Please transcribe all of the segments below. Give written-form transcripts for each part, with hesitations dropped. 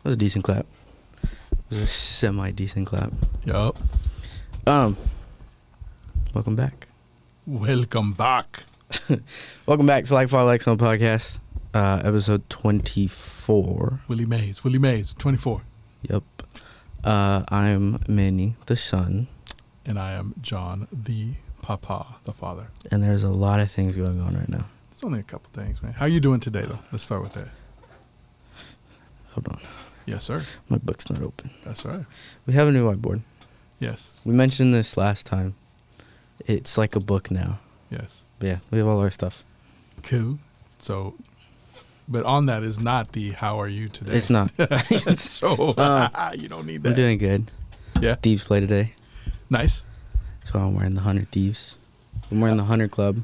That was a decent clap. It was a semi-decent clap. Yup. Welcome back. Welcome back. Welcome back to Like Follow Likes on Podcast, episode 24. Willie Mays, 24. Yep. I'm Manny, the son. And I am John, the papa, the father. And there's a lot of things going on right now. There's only a couple things, man. How you doing today, though? Let's start with that. Hold on. Yes, sir. My book's not open. That's right. We have a new whiteboard. Yes. We mentioned this last time. It's like a book now. Yes. But yeah, we have all our stuff. Cool. So, but on that is not the how are you today. It's not. So, you don't need that. We're doing good. Yeah. Thieves play today. Nice. So I'm wearing the 100 Thieves. I'm wearing the 100 Club.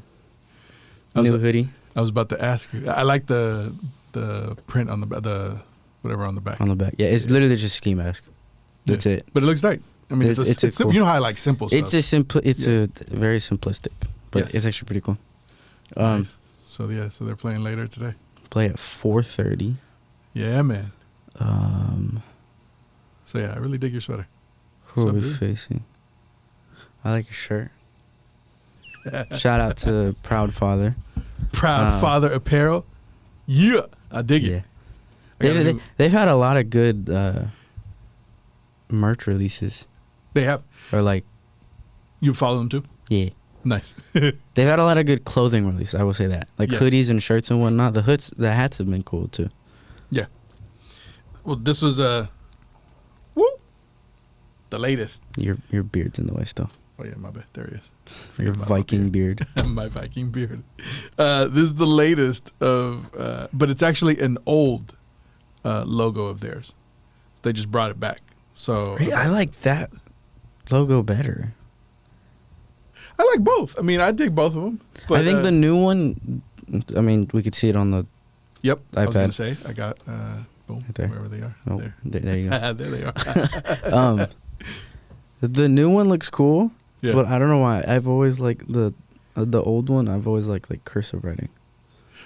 New hoodie. I was about to ask you. I like the print on the whatever on the back. On the back. Yeah, it's literally just a ski mask. That's it. But it looks nice. I mean, it's cool. You know how I like simple stuff. It's a very simplistic, but Yes. it's actually pretty cool. Nice. So they're playing later today. Play at 4:30. Yeah, man. So yeah, I really dig your sweater. who are we dude? facing? I like your shirt. Shout out to Proud Father. Proud Father Apparel. Yeah, I dig it. They've had a lot of good merch releases. They have. Or like, You follow them too? yeah. Nice. They've had a lot of good clothing releases, I will say that. Like Yes. hoodies and shirts and whatnot. The hats have been cool too. Yeah. Well, this was the latest. Your beard's in the way still. Oh yeah, my bad. There he is. Your Viking beard. My Viking beard. This is the latest of, but it's actually an old logo of theirs. They just brought it back. So I like that logo better. I like both. I mean, I dig both of them. But, I think the new one, I mean, we could see it on the Yep. I was iPad. going to say, I got, boom, Right there. wherever they are. Oh, There. there you go. There they are. The new one looks cool, Yeah. but I don't know why. I've always liked the old one. I've always liked like cursive writing.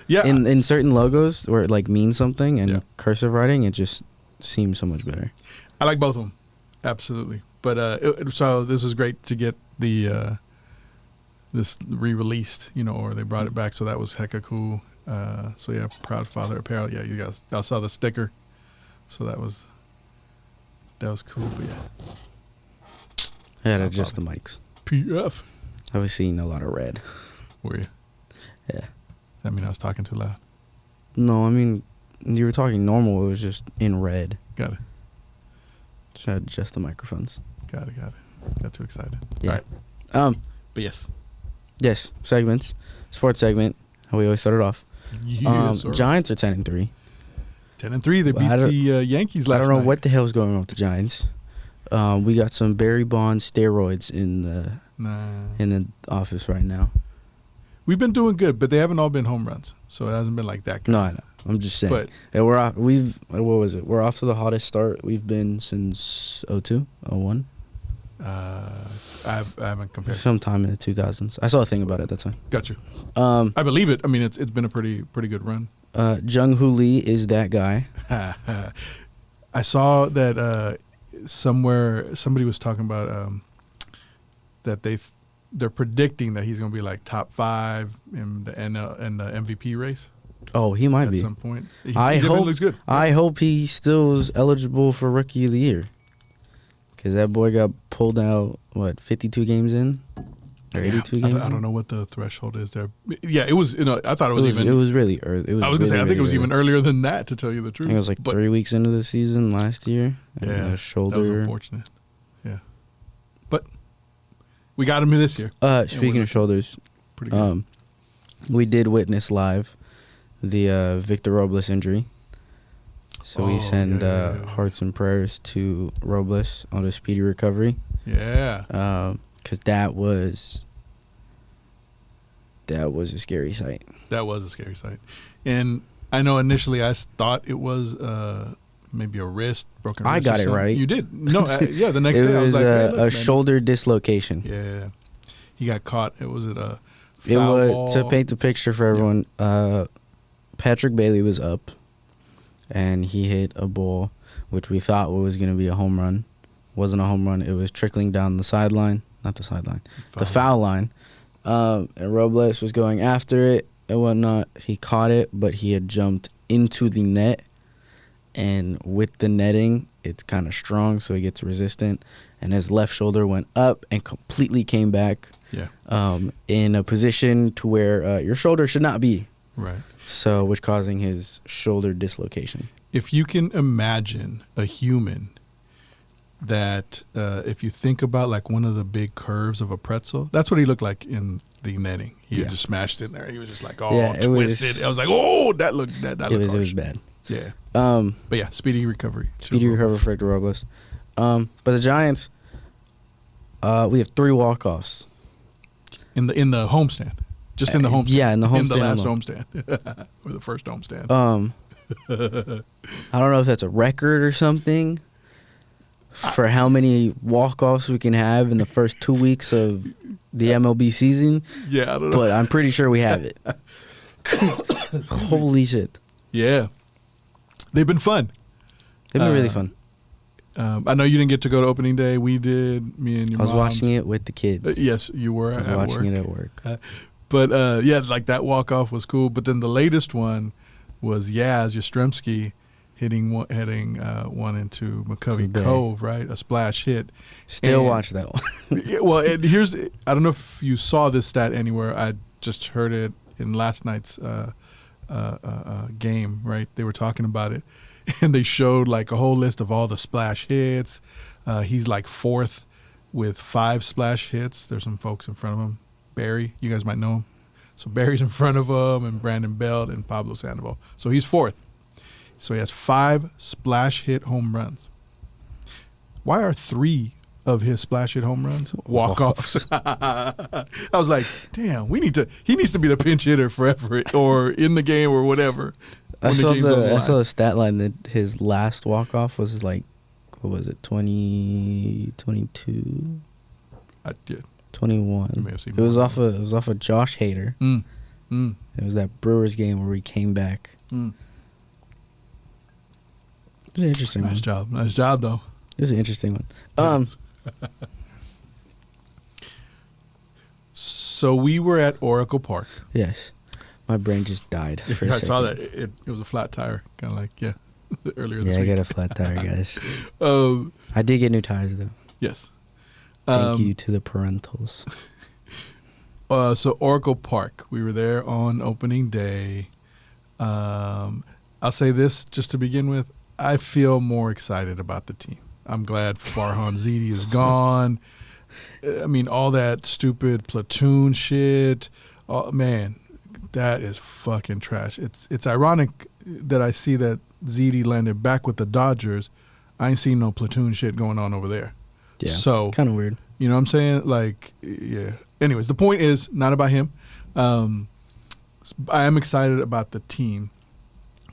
Yeah. In certain logos where it like means something and Yeah. cursive writing, it just seems so much better. I like both of them. Absolutely. But so this is great to get the this re-released, or they brought it back, so that was hecka cool. So yeah, Proud Father Apparel. Yeah, you guys, I saw the sticker, so that was cool. But yeah, I had to No adjust the mics. PF. I was seeing a lot of red. Were you? Yeah. I mean, I was talking too loud. No, I mean, you were talking normal. It was just in red. Got it. So I had to adjust the microphones. Got it. Got too excited. Yeah. All right. But yes. Yes, segments. Sports segment, how we always started off. Yes, sir. Giants are 10-3. 10-3. They beat the Yankees last night. I don't know what the hell's going on with the Giants. We got some Barry Bonds steroids in the office right now. We've been doing good, but they haven't all been home runs, so it hasn't been like that good. No, I know. I'm just saying. But yeah, we're off. What was it? We're off to the hottest start we've been since 02, 01. I haven't compared. Sometime in the 2000s. I saw a thing about it that time. Got you. I believe it. I mean, it's been a pretty good run. Jung Hoo Lee is that guy. I saw that somewhere somebody was talking about that they're predicting that he's going to be like top 5 in the MVP race. Oh, he might be at some point. He looks good. I hope he still is eligible for Rookie of the Year. Because that boy got pulled out, 52 games in? Or 82 games I don't know what the threshold is there. Yeah, it was, I thought it was even. It was really early. I was going to say, I think it was even earlier than that, to tell you the truth. I think it was like 3 weeks into the season last year. Yeah, shoulder. that was unfortunate. Yeah. But we got him this year. Speaking of shoulders, pretty good. We did witness live the Victor Robles injury. So we send hearts and prayers to Robles on a speedy recovery. Yeah. Because that was a scary sight. That was a scary sight. And I know initially I thought it was maybe a broken wrist. I got it right. You did. No, yeah, the next day I was like, hey, look, a shoulder dislocation. Yeah. He got caught. It was at a It foul was ball. to paint the picture for everyone. Patrick Bailey was up. and he hit a ball, which we thought was going to be a home run. Wasn't a home run. It was trickling down the sideline. Not the sideline. The foul line. And Robles was going after it and whatnot. He caught it, but he had jumped into the net. And with the netting, it's kind of strong, so he gets resistant. And his left shoulder went up and completely came back. Yeah. In a position to where your shoulder should not be. Right. So, which causing his shoulder dislocation. If you can imagine a human that, if you think about like one of the big curves of a pretzel, that's what he looked like in the netting. He had just smashed in there. He was just like all twisted. I was like, oh, that looked harsh. It was bad. Yeah. But yeah, speedy recovery. Speedy recovery for Hector Robles. But the Giants, we have 3 walk-offs. In the homestand. Just in the homestand. Yeah, in the homestand. In the last homestand. Or the first homestand. I don't know if that's a record or something for how many walk-offs we can have in the first 2 weeks of the MLB season. Yeah, I don't know. But I'm pretty sure we have it. Holy shit. Yeah. They've been fun. They've been really fun. I know you didn't get to go to opening day. We did. Me and your mom. I was watching it with the kids. Yes, you were. I was watching it at work. But yeah, like that walk off was cool. But then the latest one was Yaz Yastrzemski hitting one into McCovey Cove, right? A splash hit. Still watch that one. Yeah, well, I don't know if you saw this stat anywhere. I just heard it in last night's game, right? They were talking about it, and they showed like a whole list of all the splash hits. He's like 4th with 5 splash hits. There's some folks in front of him. Barry, you guys might know him. So Barry's in front of him, and Brandon Belt and Pablo Sandoval. So he's 4th. So he has 5 splash hit home runs. Why are 3 of his splash hit home runs walk-offs? I was like, damn, he needs to be the pinch hitter forever, or in the game or whatever. I saw the stat line that his last walk-off was like, what was it, 2022? I did. 21. It was off of Josh Hader. It was that Brewers game where he came back. It was an interesting one. Nice job, though. It was an interesting one. So we were at Oracle Park. Yes. My brain just died for a second. I saw that. It was a flat tire. Kind of like, earlier this week. Yeah, I got a flat tire, guys. I did get new tires, though. Yes. Thank you to the parentals. So Oracle Park, we were there on opening day. I'll say this just to begin with. I feel more excited about the team. I'm glad Farhan Zidi is gone. I mean, all that stupid platoon shit. Oh, man, that is fucking trash. It's ironic that I see that Zidi landed back with the Dodgers. I ain't seen no platoon shit going on over there. Yeah, so kind of weird. You know what I'm saying? Like, yeah. Anyways, the point is not about him. I am excited about the team.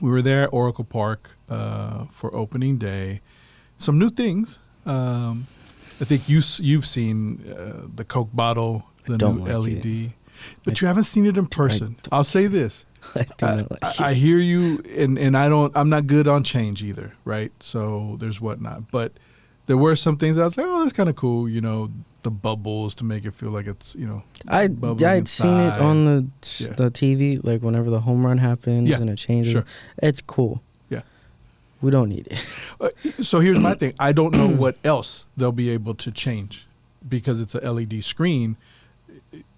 We were there at Oracle Park for opening day. Some new things. I think you've seen the Coke bottle, the new LED, but you haven't seen it in person. I'll say this. I hear you, and I'm not good on change either, right? So there's whatnot, but there were some things I was like, oh, that's kind of cool, you know, the bubbles to make it feel like it's, you know, I'd seen it on the TV, like whenever the home run happens and it changes. Sure. It's cool. Yeah. We don't need it. So here's my thing. I don't know what else they'll be able to change because it's a LED screen.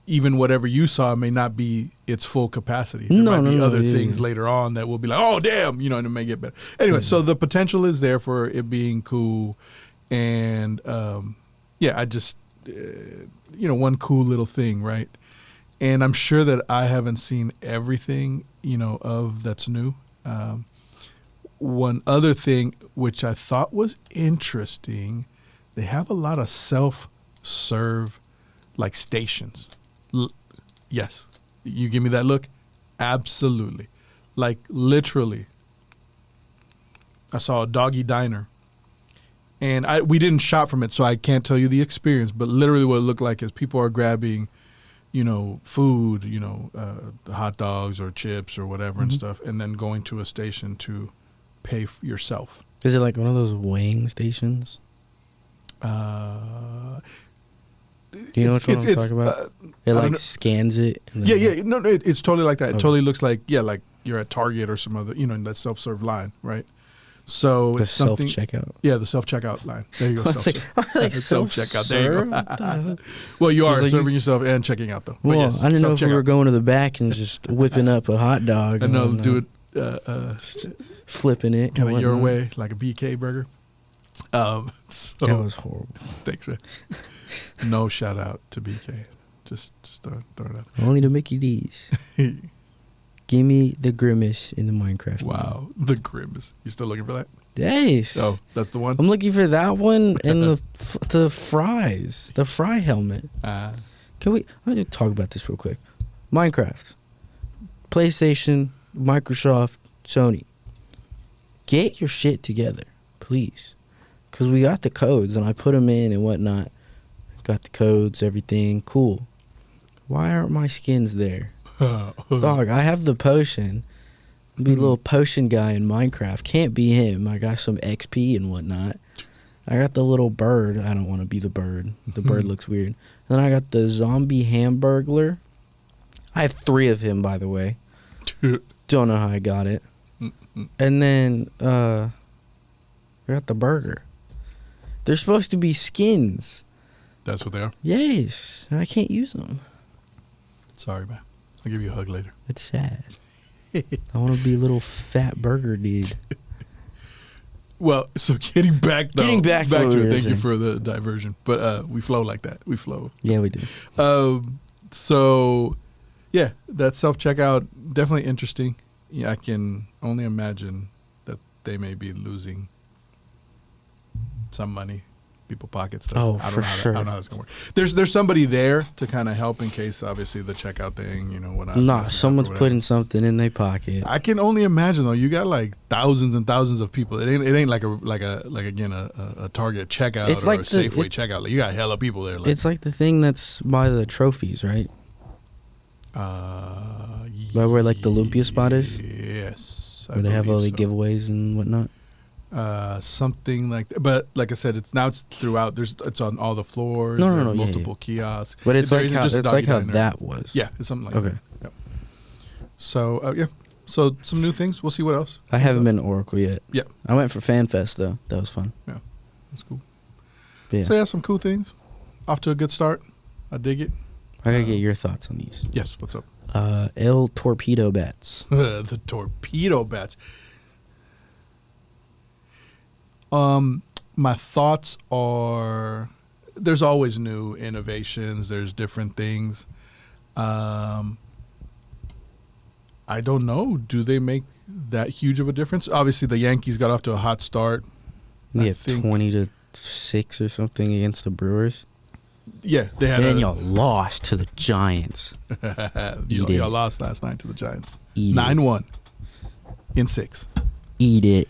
Even whatever you saw may not be its full capacity. There might be other things later on that will be like, oh, damn, you know, and it may get better. Anyway, so the potential is there for it being cool. And, I just, one cool little thing, right? And I'm sure that I haven't seen everything, of that's new. One other thing, which I thought was interesting, they have a lot of self-serve, like, stations. Yes. You give me that look? Absolutely. Like, literally. I saw a doggy diner. And we didn't shop from it, so I can't tell you the experience. But literally what it looked like is people are grabbing, food, hot dogs or chips or whatever and stuff, and then going to a station to pay yourself. Is it like one of those weighing stations? Do you know which one I'm talking about? It like scans it. And then No, it's totally like that. Okay. It totally looks like like you're at Target or some other, in that self-serve line, right? So the it's something. self-checkout. Yeah, the self-checkout line. There you go. Self-checkout. There you go. Self-serve? Well, you are Like serving yourself and checking out though. But Well, yes, I didn't know if we were self-checkout. going to the back and just whipping up a hot dog. And they'll and, do it flipping it. kind and of your whatnot. way, like a BK burger. So, That was horrible. thanks, man. No shout out to BK. Just throw it out. Only the Mickey D's. Give me the grimace in the Minecraft. Wow, the Grizz. You still looking for that? Yes. Oh, that's the one. I'm looking for that one and the fries, the fry helmet. Can we? Let me talk about this real quick. Minecraft, PlayStation, Microsoft, Sony. Get your shit together, please, because we got the codes and I put them in and whatnot. Got the codes, everything cool. Why aren't my skins there? Dog, I have the potion. Be a little potion guy in Minecraft. Can't be him. I got some XP and whatnot. I got the little bird. I don't want to be the bird. The bird looks weird. Then I got the zombie hamburglar. I have 3 of him, by the way. Don't know how I got it. And then I got the burger. They're supposed to be skins. That's what they are. Yes, and I can't use them. Sorry, man. I'll give you a hug later. It's sad. I want to be a little fat burger dude. Well, so getting back to what it. we were Thank you saying. for the diversion. But we flow like that. We flow. Yeah, we do. So, yeah, that self-checkout, definitely interesting. Yeah, I can only imagine that they may be losing some money, people pockets. Oh, I don't for know how sure. I don't know how it's going to work. There's somebody there to kind of help in case, obviously, the checkout thing, whatnot. Nah, messes up or someone's whatever. putting something in their pocket. I can only imagine though. You got like thousands and thousands of people. It ain't like a Target checkout It's or like a the- Safeway checkout. Like you got hella people there. Like, It's like the thing that's by the trophies, right? By where, like, the Lumpia spot is? Yes. Where they have all the believe so. giveaways and whatnot. Something like that. But like I said, it's throughout. It's on all the floors. No, there are yeah, multiple kiosks. But it's There like isn't how, just a it's like how doggy diner. that was. Yeah, it's something like Okay. that. Yep. So yeah. So some new things. We'll see what else. I haven't been to Oracle yet. Yeah. I went for FanFest, though. That was fun. Yeah, that's cool. But yeah, So yeah, some cool things. Off to a good start. I dig it. I got to get your thoughts on these. Yes. What's up? El Torpedo bats. The torpedo bats. My thoughts are there's always new innovations. There's different things. I don't know. Do they make that huge of a difference? Obviously, the Yankees got off to a hot start. Yeah, think- 20-6 or something against the Brewers. Yeah, they had. And then y'all lost to the Giants. y'all lost last night to the Giants. Eat it. 9-1 in 6. Eat it.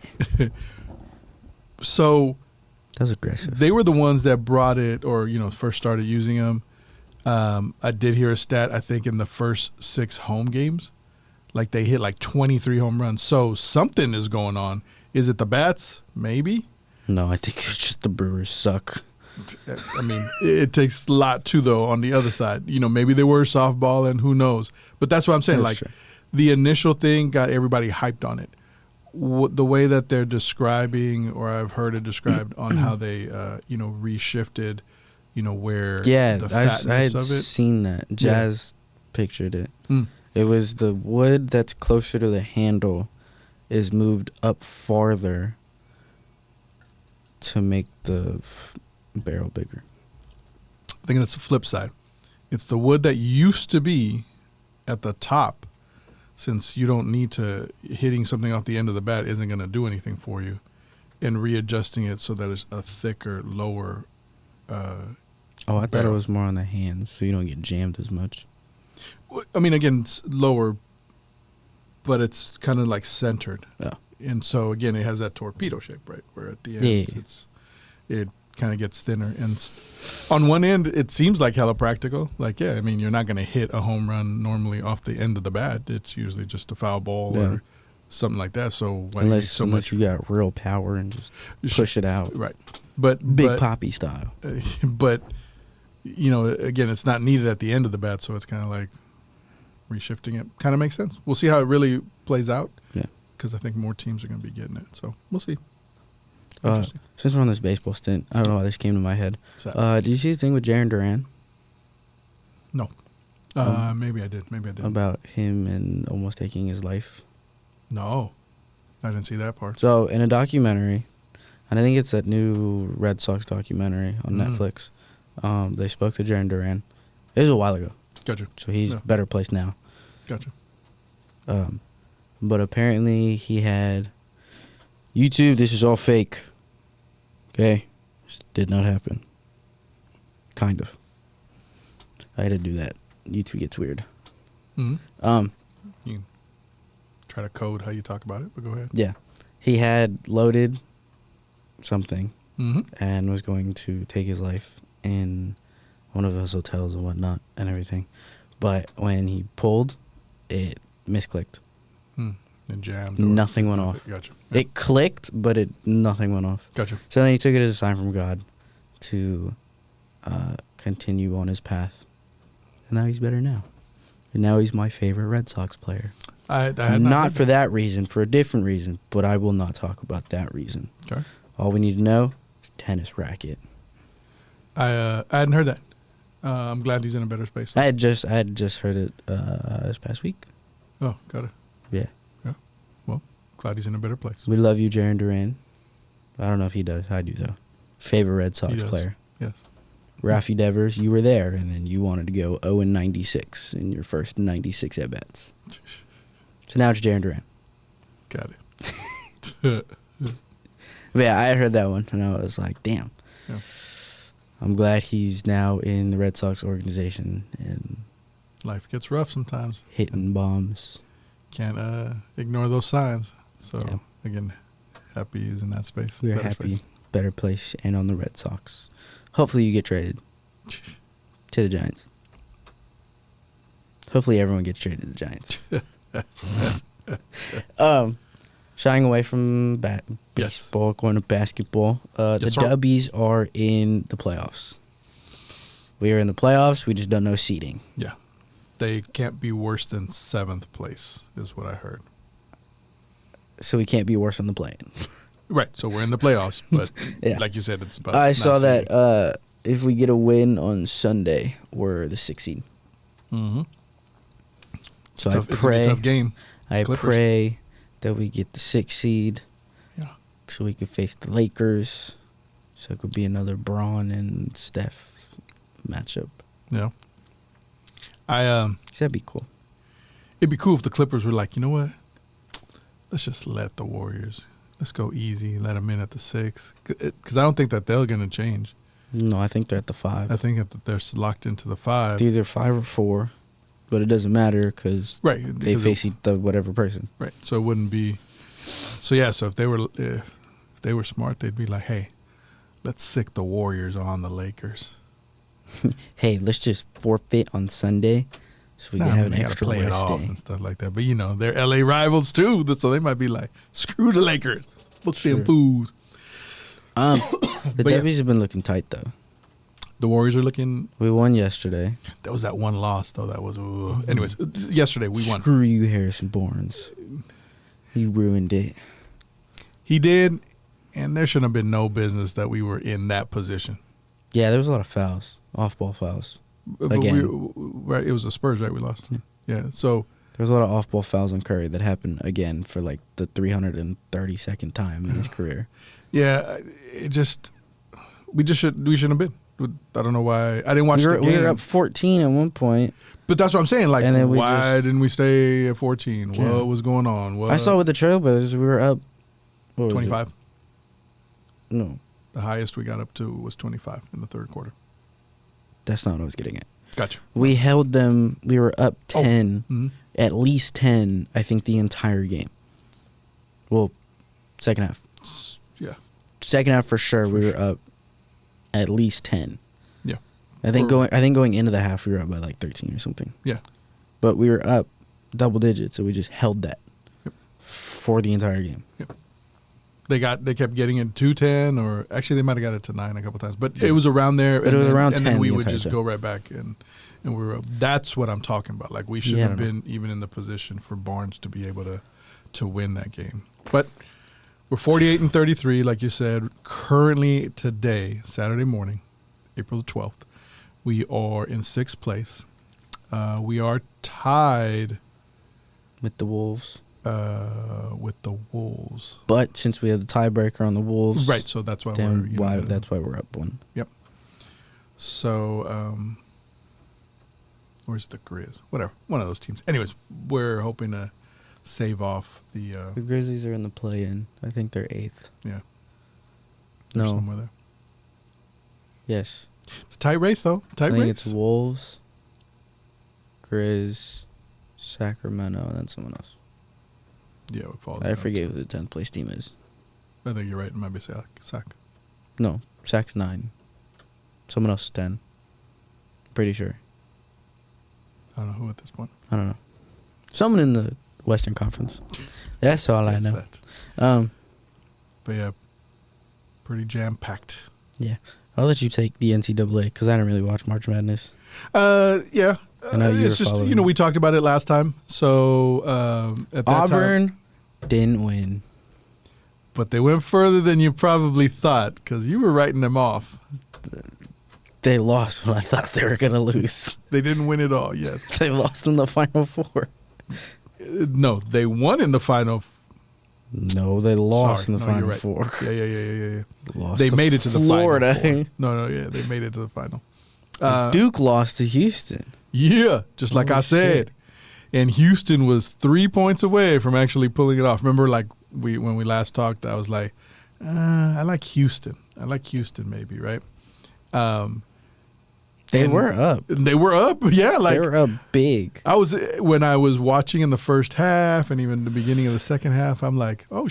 So That was aggressive. they were the ones that brought it, or first started using them. I did hear a stat. I think in the first 6 home games, like they hit like 23 home runs. So something is going on. Is it the bats? Maybe. No, I think it's just the Brewers suck. I mean, it takes a lot too, though. On the other side, maybe they were softball, and who knows? But that's what I'm saying. That's Like true. the initial thing got everybody hyped on it. The way that they're describing, or I've heard it described on how they, reshifted, where Yeah, the I fatness had of it. seen that. Jazz pictured it. Mm. It was the wood that's closer to the handle is moved up farther to make the barrel bigger. I think that's the flip side. It's the wood that used to be at the top, since you don't need to, hitting something off the end of the bat isn't going to do anything for you, and readjusting it so that it's a thicker, lower. Oh, I thought it barrel. was more on the hands, so you don't get jammed as much. I mean, again, it's lower, but it's kind of like centered. Yeah. And so, again, it has that torpedo shape, right? Where at the end, Yeah. it kind of gets thinner. And on one end, it seems like hella practical. Like, yeah, I mean, you're not going to hit a home run normally off the end of the bat. It's usually just a foul ball Yeah. something like that. So why unless you got real power and just push it out, right? But Big Poppy style. But again, it's not needed at the end of the bat, so it's kind of like reshifting it. Kind of makes sense. We'll see how it really plays out. Yeah, because I think more teams are going to be getting it. So we'll see. Since we're on this baseball stint, I don't know why this came to my head. Did you see the thing with Jarren Duran? No. Maybe I did. Maybe I did. About him and almost taking his life. No, I didn't see that part. So in a documentary, and I think it's that new Red Sox documentary on Netflix, they spoke to Jarren Duran. It was a while ago. Gotcha. So he's better placed now. Gotcha. But apparently he had YouTube. This is all fake. Okay, this did not happen. Kind of. I had to do that. YouTube gets weird. Mm-hmm. You can try to code how you talk about it, but go ahead. Yeah, he had loaded something and was going to take his life in one of those hotels and whatnot and everything. But when he pulled, it misclicked. And jammed. Nothing went off. Gotcha. Yeah. It clicked, but nothing went off. Gotcha. So then he took it as a sign from God to continue on his path. And now he's better now. And now he's my favorite Red Sox player. I had not for that reason, for a different reason, but I will not talk about that reason. Okay. All we need to know is tennis racket. I hadn't heard that. I'm glad he's in a better space. I had just heard it this past week. Oh, got it. Yeah. Yeah. Well, glad he's in a better place. We love you, Jarren Duran. I don't know if he does. I do, though. Favorite Red Sox player. Yes. Rafi Devers, you were there, and then you wanted to go 0-96 in your first 96 at-bats. So now it's Jarren Duran. Got it. But yeah, I heard that one, and I was like, damn. Yeah. I'm glad he's now in the Red Sox organization and life gets rough sometimes. Hitting bombs. Can't ignore those signs. So, again, happy he's in that space. We're happy. Better place and on the Red Sox. Hopefully you get traded to the Giants. Hopefully everyone gets traded to the Giants. Shying away from baseball, going to basketball. The Dubbies are in the playoffs. We are in the playoffs. We just don't know seeding. Yeah. They can't be worse than 7th place is what I heard. So we can't be worse than the play-in. Right. So we're in the playoffs, but like you said, it's about I saw that if we get a win on Sunday, we're the 6th seed. Mm-hmm. So it's a tough game. I pray that we get the 6th seed. Yeah. So we can face the Lakers. So it could be another Braun and Steph matchup. Yeah. That'd be cool. It'd be cool if the Clippers were like, you know what? Let's just let the Warriors. Let's go easy. Let them in at the 6. Because I don't think that they're going to change. No, I think they're at the 5. I think that they're locked into the 5. They're either 5 or 4. But it doesn't matter because they face the whatever person. Right. So it wouldn't be. So yeah. So if they were smart, they'd be like, "Hey, let's sick the Warriors on the Lakers. Hey, let's just forfeit on Sunday, so we can have an extra play it rest off day and stuff like that." But they're LA rivals too, so they might be like, "Screw the Lakers, look them fools." The Dubbies have been looking tight though. The Warriors are looking. We won yesterday. There was that one loss though. That was. Anyways, yesterday we won. Screw you, Harrison Barnes. He ruined it. He did, and there shouldn't have been no business that we were in that position. Yeah, there was a lot of fouls, off-ball fouls. Again, it was the Spurs, right? We lost. Yeah. So there was a lot of off-ball fouls on Curry that happened again for like the 332nd time in his career. Yeah, we shouldn't have been. I don't know why. I didn't watch the game. We were up 14 at one point. But that's what I'm saying. Like, and then why didn't we stay at 14? Yeah. What was going on? I saw with the Trailblazers, we were up. 25? No. The highest we got up to was 25 in the third quarter. That's not what I was getting at. Gotcha. We held them. We were up 10, at least 10, I think, the entire game. Well, second half. Yeah. Second half for sure. We were up at least 10. Yeah. I think going into the half we were up by like 13 or something. Yeah. But we were up double digits, so we just held that for the entire game. They kept getting it to 10, or actually they might have got it to 9 a couple times, but it was around there. But it was around 10. And then we the would entire just time. go right back, and we were up. That's what I'm talking about. Like, we should have been even in the position for Barnes to be able to win that game. But we're 48-33, like you said. Currently today, Saturday morning, April the 12th, we are in 6th place. We are tied with the Wolves. But since we have the tiebreaker on the Wolves, right? So that's why that's why we're up 1. Yep. So where's the Grizz? Whatever, one of those teams. Anyways, we're hoping to save off the Grizzlies are in the play-in. I think they're 8th. Yeah. No. Somewhere there. Yes. It's a tight race though. I think it's Wolves, Grizz, Sacramento, and then someone else. Yeah, I forget who the 10th place team is. I think you're right. It might be Sac. No, Sac's 9. Someone else is 10. Pretty sure. I don't know who at this point. I don't know. Someone in the Western Conference. That's all I know. But yeah, pretty jam-packed. Yeah. I'll let you take the NCAA because I didn't really watch March Madness. Yeah. I know it's just, we talked about it last time. So at that Auburn didn't win. But they went further than you probably thought because you were writing them off. They lost when I thought they were going to lose. They didn't win it all, yes. They lost in the Final Four. No, they won in the Final. No, they lost in the Final Four. Yeah. Lost they made it to the Florida. Final Four. No, they made it to the final. Duke lost to Houston. Yeah, just like I said. And Houston was 3 points away from actually pulling it off. Remember, like when we last talked, I was like, I like Houston. I like Houston maybe, right? They were up. Yeah. Like, they were up big. When I was watching in the first half and even the beginning of the second half, I'm like, oh,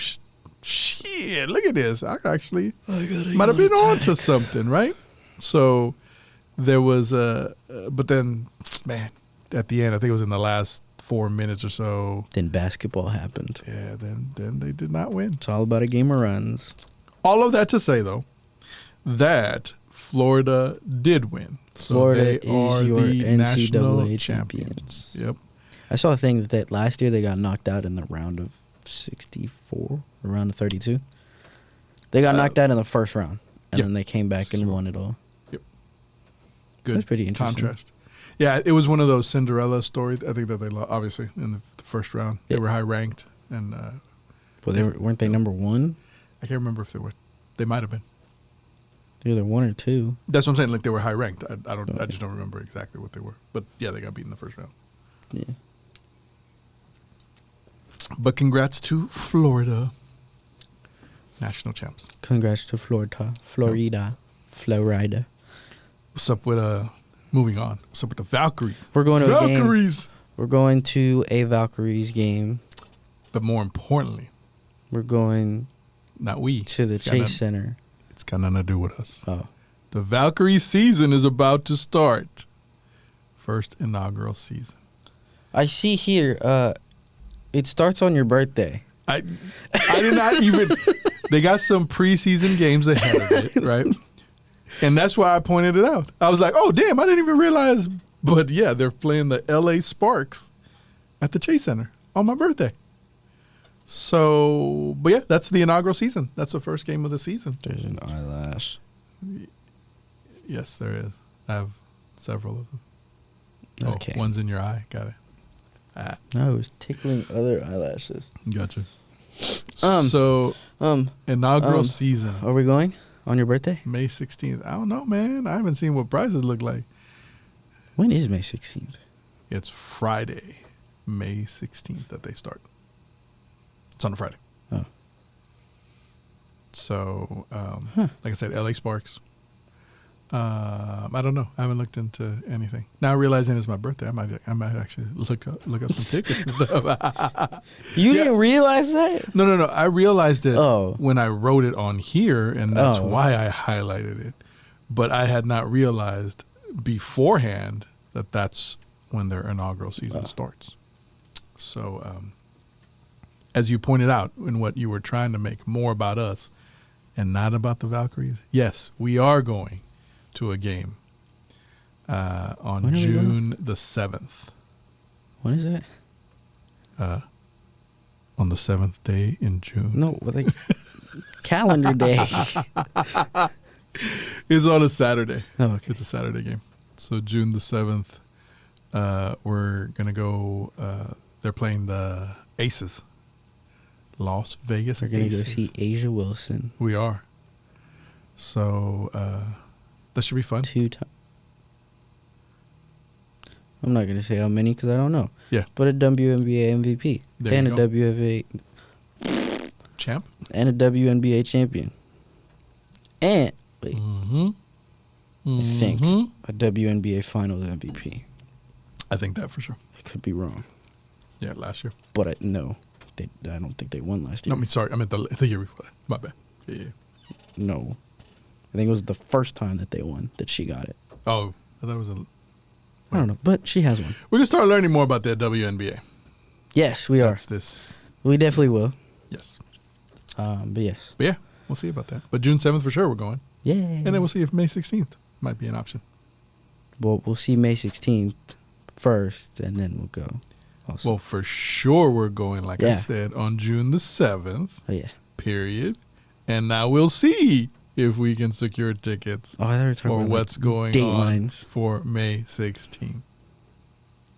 shit, look at this. I actually might have been on to something, right? So there was but then, man, at the end, I think it was in the last 4 minutes or so. Then basketball happened. Yeah, then they did not win. It's all about a game of runs. All of that to say, though, that Florida did win. Florida so they are is your the NCAA champions. Yep. I saw a thing that last year they got knocked out in the round of 64, or round of 32. They got knocked out in the first round, and then they came back and won it all. Yep. Good. That's pretty interesting. Contrast. Yeah, it was one of those Cinderella stories. I think that they lost, obviously, in the first round. They were high ranked. And, well, weren't they number 1? I can't remember if they were. They might have been. Either 1 or 2. That's what I'm saying. Like, they were high ranked. I just don't remember exactly what they were. But yeah, they got beaten in the first round. Yeah. But congrats to Florida, national champs. Congrats to Florida. What's up with moving on? What's up with the Valkyries? We're going to Valkyries. A game. We're going to a Valkyries game. But more importantly, we're going to the Chase Center. It's got nothing to do with us. Oh. The Valkyrie season is about to start. First inaugural season. I see here, it starts on your birthday. I did not even... They got some preseason games ahead of it, right? And that's why I pointed it out. I was like, oh, damn, I didn't even realize. But, yeah, they're playing the L.A. Sparks at the Chase Center on my birthday. So, but yeah, that's the inaugural season. That's the first game of the season. There's an eyelash. Yes, there is. I have several of them. Okay. Oh, one's in your eye. Got it. No, it was tickling other eyelashes. Gotcha. Inaugural season. Are we going on your birthday? May 16th. I don't know, man. I haven't seen what prices look like. When is May 16th? It's Friday, May 16th that they start. It's on a Friday. Oh. So, like I said, LA Sparks. I don't know. I haven't looked into anything. Now realizing it's my birthday, I might actually look up some tickets and stuff. You didn't realize that? No. I realized it when I wrote it on here, and that's why I highlighted it. But I had not realized beforehand that that's when their inaugural season starts. So, as you pointed out in what you were trying to make more about us and not about the Valkyries, yes, we are going to a game on June the 7th. When is it? On the 7th day in June. No, like calendar day. It's on a Saturday. Oh, okay. It's a Saturday game. So June the 7th, we're going to go, they're playing the Aces. Las Vegas We're going to go Aces. see Asia Wilson. We are. So that should be fun. 2 times. I'm not going to say how many because I don't know. Yeah. But a WNBA MVP. There and you a go. WNBA Champ. and a WNBA champion. And wait, I think a WNBA Finals MVP. I think that for sure. I could be wrong, Yeah, last year. but I don't think they won last No, year. I mean, sorry. I meant the year before that. My bad. Yeah. No, I think it was the first time that they won that she got it. Oh, I thought it was I don't know, but she has one. We're going to start learning more about the WNBA. Yes, we That's are. this. We definitely will. Yes. But yes, But yeah, we'll see about that. But June 7th for sure we're going. yeah. And then we'll see if May 16th might be an option. Well, we'll see May 16th first, and then we'll go. Also. Well, for sure we're going, like I Yeah. said, on June the 7th, Oh yeah. period. And now we'll see if we can secure tickets Oh, I thought we were talking or about what's going date on lines. for May 16th.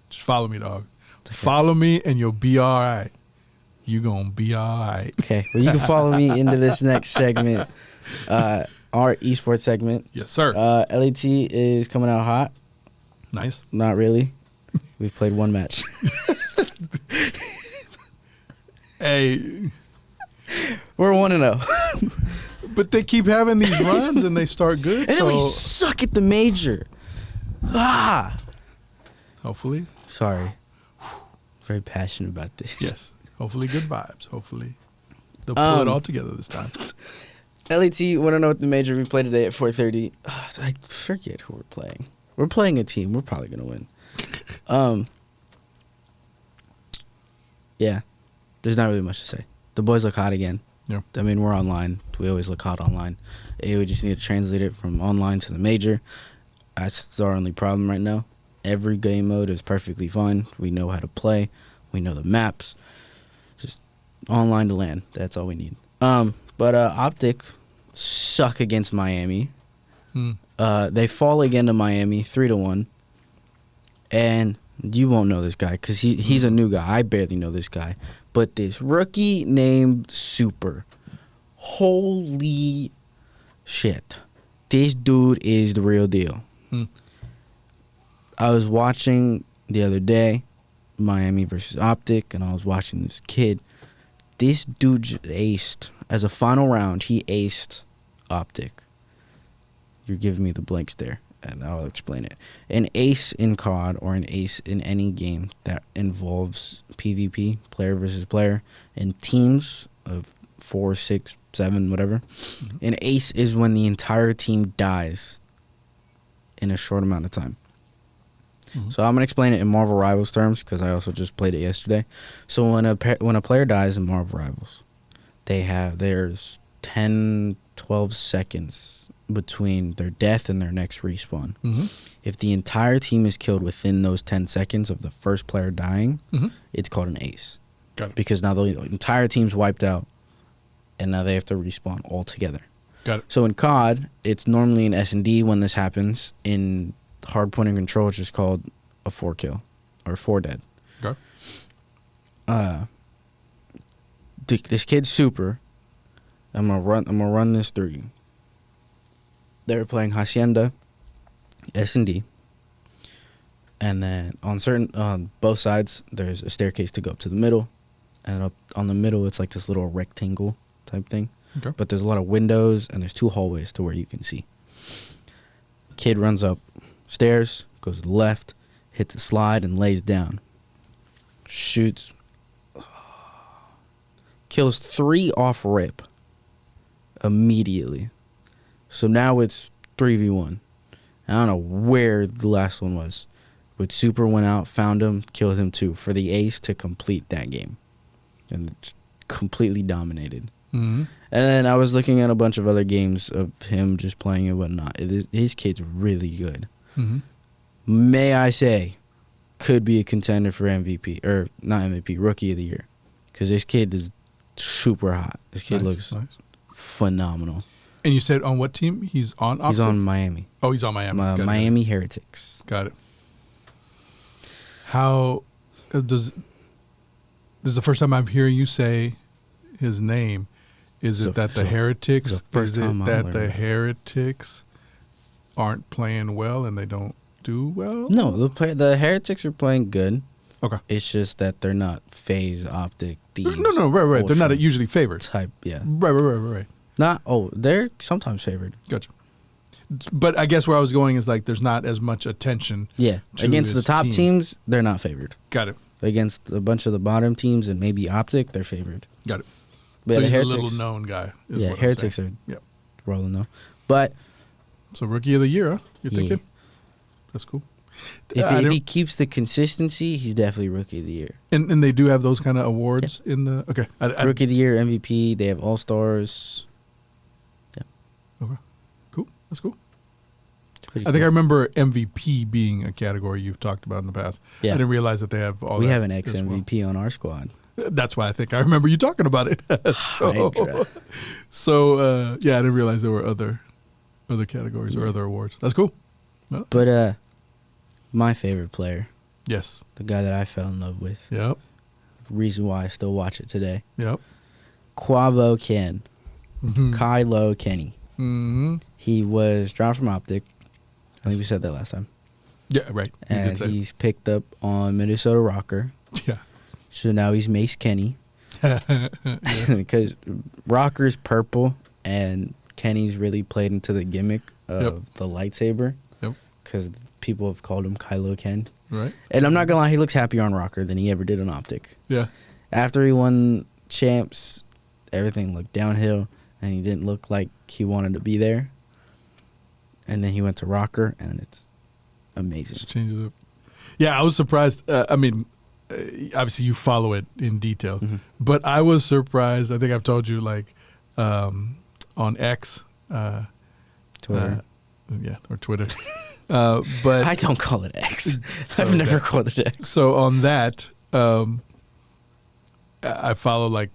Just follow me, dog. Follow me and you'll be all right. You gonna be all right. Okay, well, you can follow me into this next segment, our esports segment. Yes, sir. LAT is coming out hot. Nice. Not really. We've played one match. Hey, We're 1-0. but they keep having these runs and they start good. And then we So suck at the major. Ah. hopefully, Sorry. Very passionate about this. yes. Hopefully, good vibes. Hopefully, they'll pull it all together this time. LAT, want to know what the major we play today at 4:30? I forget who we're playing. We're playing a team. We're probably going to win. Yeah. There's not really much to say. The boys look hot again. Yeah. I mean, we're online. We always look hot online. We just need to translate it from online to the major. That's our only problem right now. Every game mode is perfectly fine. We know how to play. We know the maps. Just online to land. That's all we need. But Optic suck against Miami. They fall again to Miami 3-1. And you won't know this guy because he's a new guy. I barely know this guy. But this rookie named Super. Holy shit. This dude is the real deal. I was watching the other day Miami versus Optic, and I was watching this kid. This dude just aced. As a final round, he aced Optic. You're giving me the blank stare, and I'll explain it. An ace in COD or an ace in any game that involves PvP, player versus player, and teams of 4, 6, 7, whatever. An ace is when the entire team dies in a short amount of time. So I'm gonna explain it in Marvel Rivals terms because I also just played it yesterday. So when a player dies in Marvel Rivals, there's 10, 12 seconds between their death and their next respawn. If the entire team is killed within those 10 seconds of the first player dying, it's called an ace. Got it. Because now the entire team's wiped out, and now they have to respawn all together. Got it. So in COD, it's normally an S&D when this happens. In hard point and control, it's just called a 4 kill or 4 dead. Okay. This kid's Super. I'm gonna run this through you. They were playing Hacienda, S&D, and then on both sides there's a staircase to go up to the middle, and up on the middle it's like this little rectangle type thing. Okay. But there's a lot of windows and there's 2 hallways to where you can see. Kid runs up stairs, goes to the left, hits a slide and lays down. Shoots. Kills 3 off rip. Immediately. So now it's 3v1. I don't know where the last one was. But Super went out, found him, killed him too for the ace to complete that game. And completely dominated. Mm-hmm. And then I was looking at a bunch of other games of him just playing and whatnot. His kid's really good. Mm-hmm. May I say, could be a contender for MVP, or not MVP, Rookie of the Year. Because this kid is super hot. This kid looks phenomenal. And you said on what team? He's on Optic? He's on Miami. Oh, he's on Miami. Miami Heretics. Got it. How does... This is the first time I'm hearing you say his name. Is it that the Heretics... Is it that the Heretics aren't playing well and they don't do well? No, the Heretics are playing good. Okay. It's just that they're not phase Optic. No, right. They're not usually favored. Type, yeah. Right. They're sometimes favored. Gotcha. But I guess where I was going is like there's not as much attention. Yeah. Against the top teams, they're not favored. Got it. Against a bunch of the bottom teams and maybe Optic, they're favored. Got it. But so he's Heretics, a little known guy. Yeah, Heretics are yep. rolling though. But so Rookie of the Year, huh? You're thinking? That's cool. If he keeps the consistency, he's definitely Rookie of the Year. And they do have those kind of awards in the... Okay. Rookie of the Year, MVP, they have All-Stars. Yeah. Okay. Cool. That's cool. I think I remember MVP being a category you've talked about in the past. Yeah. I didn't realize that they have all that. We have an ex-MVP on our squad. That's why I think I remember you talking about it. So I didn't realize there were other categories or other awards. That's cool. No. But my favorite player. Yes. The guy that I fell in love with. Yep. Reason why I still watch it today. Yep. Quavo Ken. Mm-hmm. Kylo Kenny. Mm-hmm. He was dropped from Optic. I think we said that last time. Yeah, right. And he's picked up on Minnesota Rokkr. Yeah. So now he's Mace Kenny. Because Rocker's purple and Kenny's really played into the gimmick of the lightsaber. Yep. Because people have called him Kylo Ken. Right. And I'm not going to lie, he looks happier on Rokkr than he ever did on Optic. Yeah. After he won champs, everything looked downhill, and he didn't look like he wanted to be there. And then he went to Rokkr, and it's amazing. Just change it up. Yeah, I was surprised. Obviously you follow it in detail, but I was surprised. I think I've told you, like, on X, Twitter, or Twitter. But I don't call it X. So I've never called it X. So on that, I follow like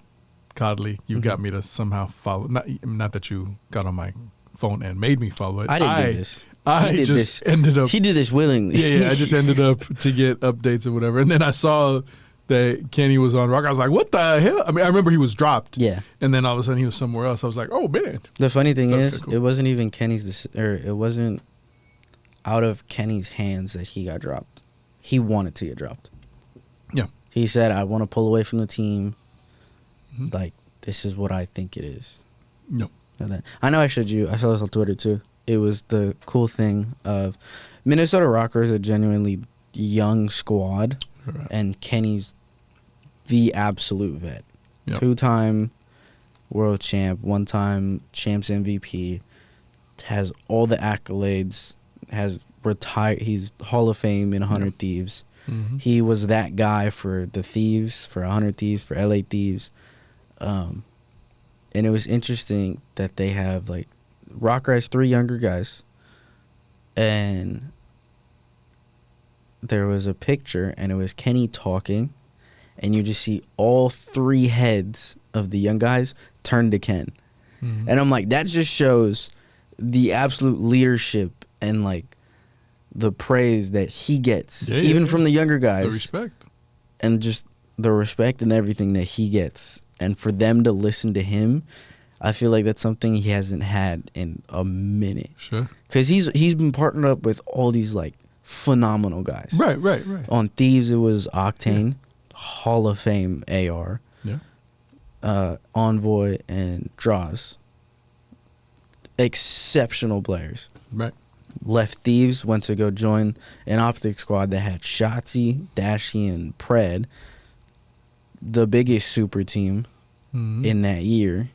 Codley. You got me to somehow follow. Not that you got on my phone and made me follow it. I didn't do this. I just ended up. He did this willingly. Yeah. I just ended up to get updates or whatever, and then I saw that Kenny was on Rokkr. I was like, "What the hell?" I mean, I remember he was dropped. Yeah. And then all of a sudden he was somewhere else. I was like, "Oh man." The funny thing is, cool. it wasn't even Kenny's, or it wasn't out of Kenny's hands that he got dropped. He wanted to get dropped. Yeah. He said, "I want to pull away from the team. Like, this is what I think it is." No. I know I showed you. I saw this on Twitter too. It was the cool thing of Minnesota Rokkr is a genuinely young squad, and Kenny's the absolute vet. Yep. 2-time world champ, 1-time champs MVP, has all the accolades, has retired. He's Hall of Fame in 100 Thieves. Mm-hmm. He was that guy for the Thieves, for 100 Thieves, for LA Thieves. And it was interesting that they have, like, Rokkr has 3 younger guys, and there was a picture, and it was Kenny talking, and you just see all 3 heads of the young guys turn to Ken. Mm-hmm. And I'm like, that just shows the absolute leadership and, like, the praise that he gets, even from the younger guys. The respect. And just the respect and everything that he gets. And for them to listen to him, I feel like that's something he hasn't had in a minute. Sure. Because he's been partnered up with all these, like, phenomenal guys. Right. On Thieves, it was Octane, Hall of Fame AR, Envoy, and Draws. Exceptional players. Right. Left Thieves, went to go join an Optic squad that had Shotzi, Dashi, and Pred, the biggest super team in that year.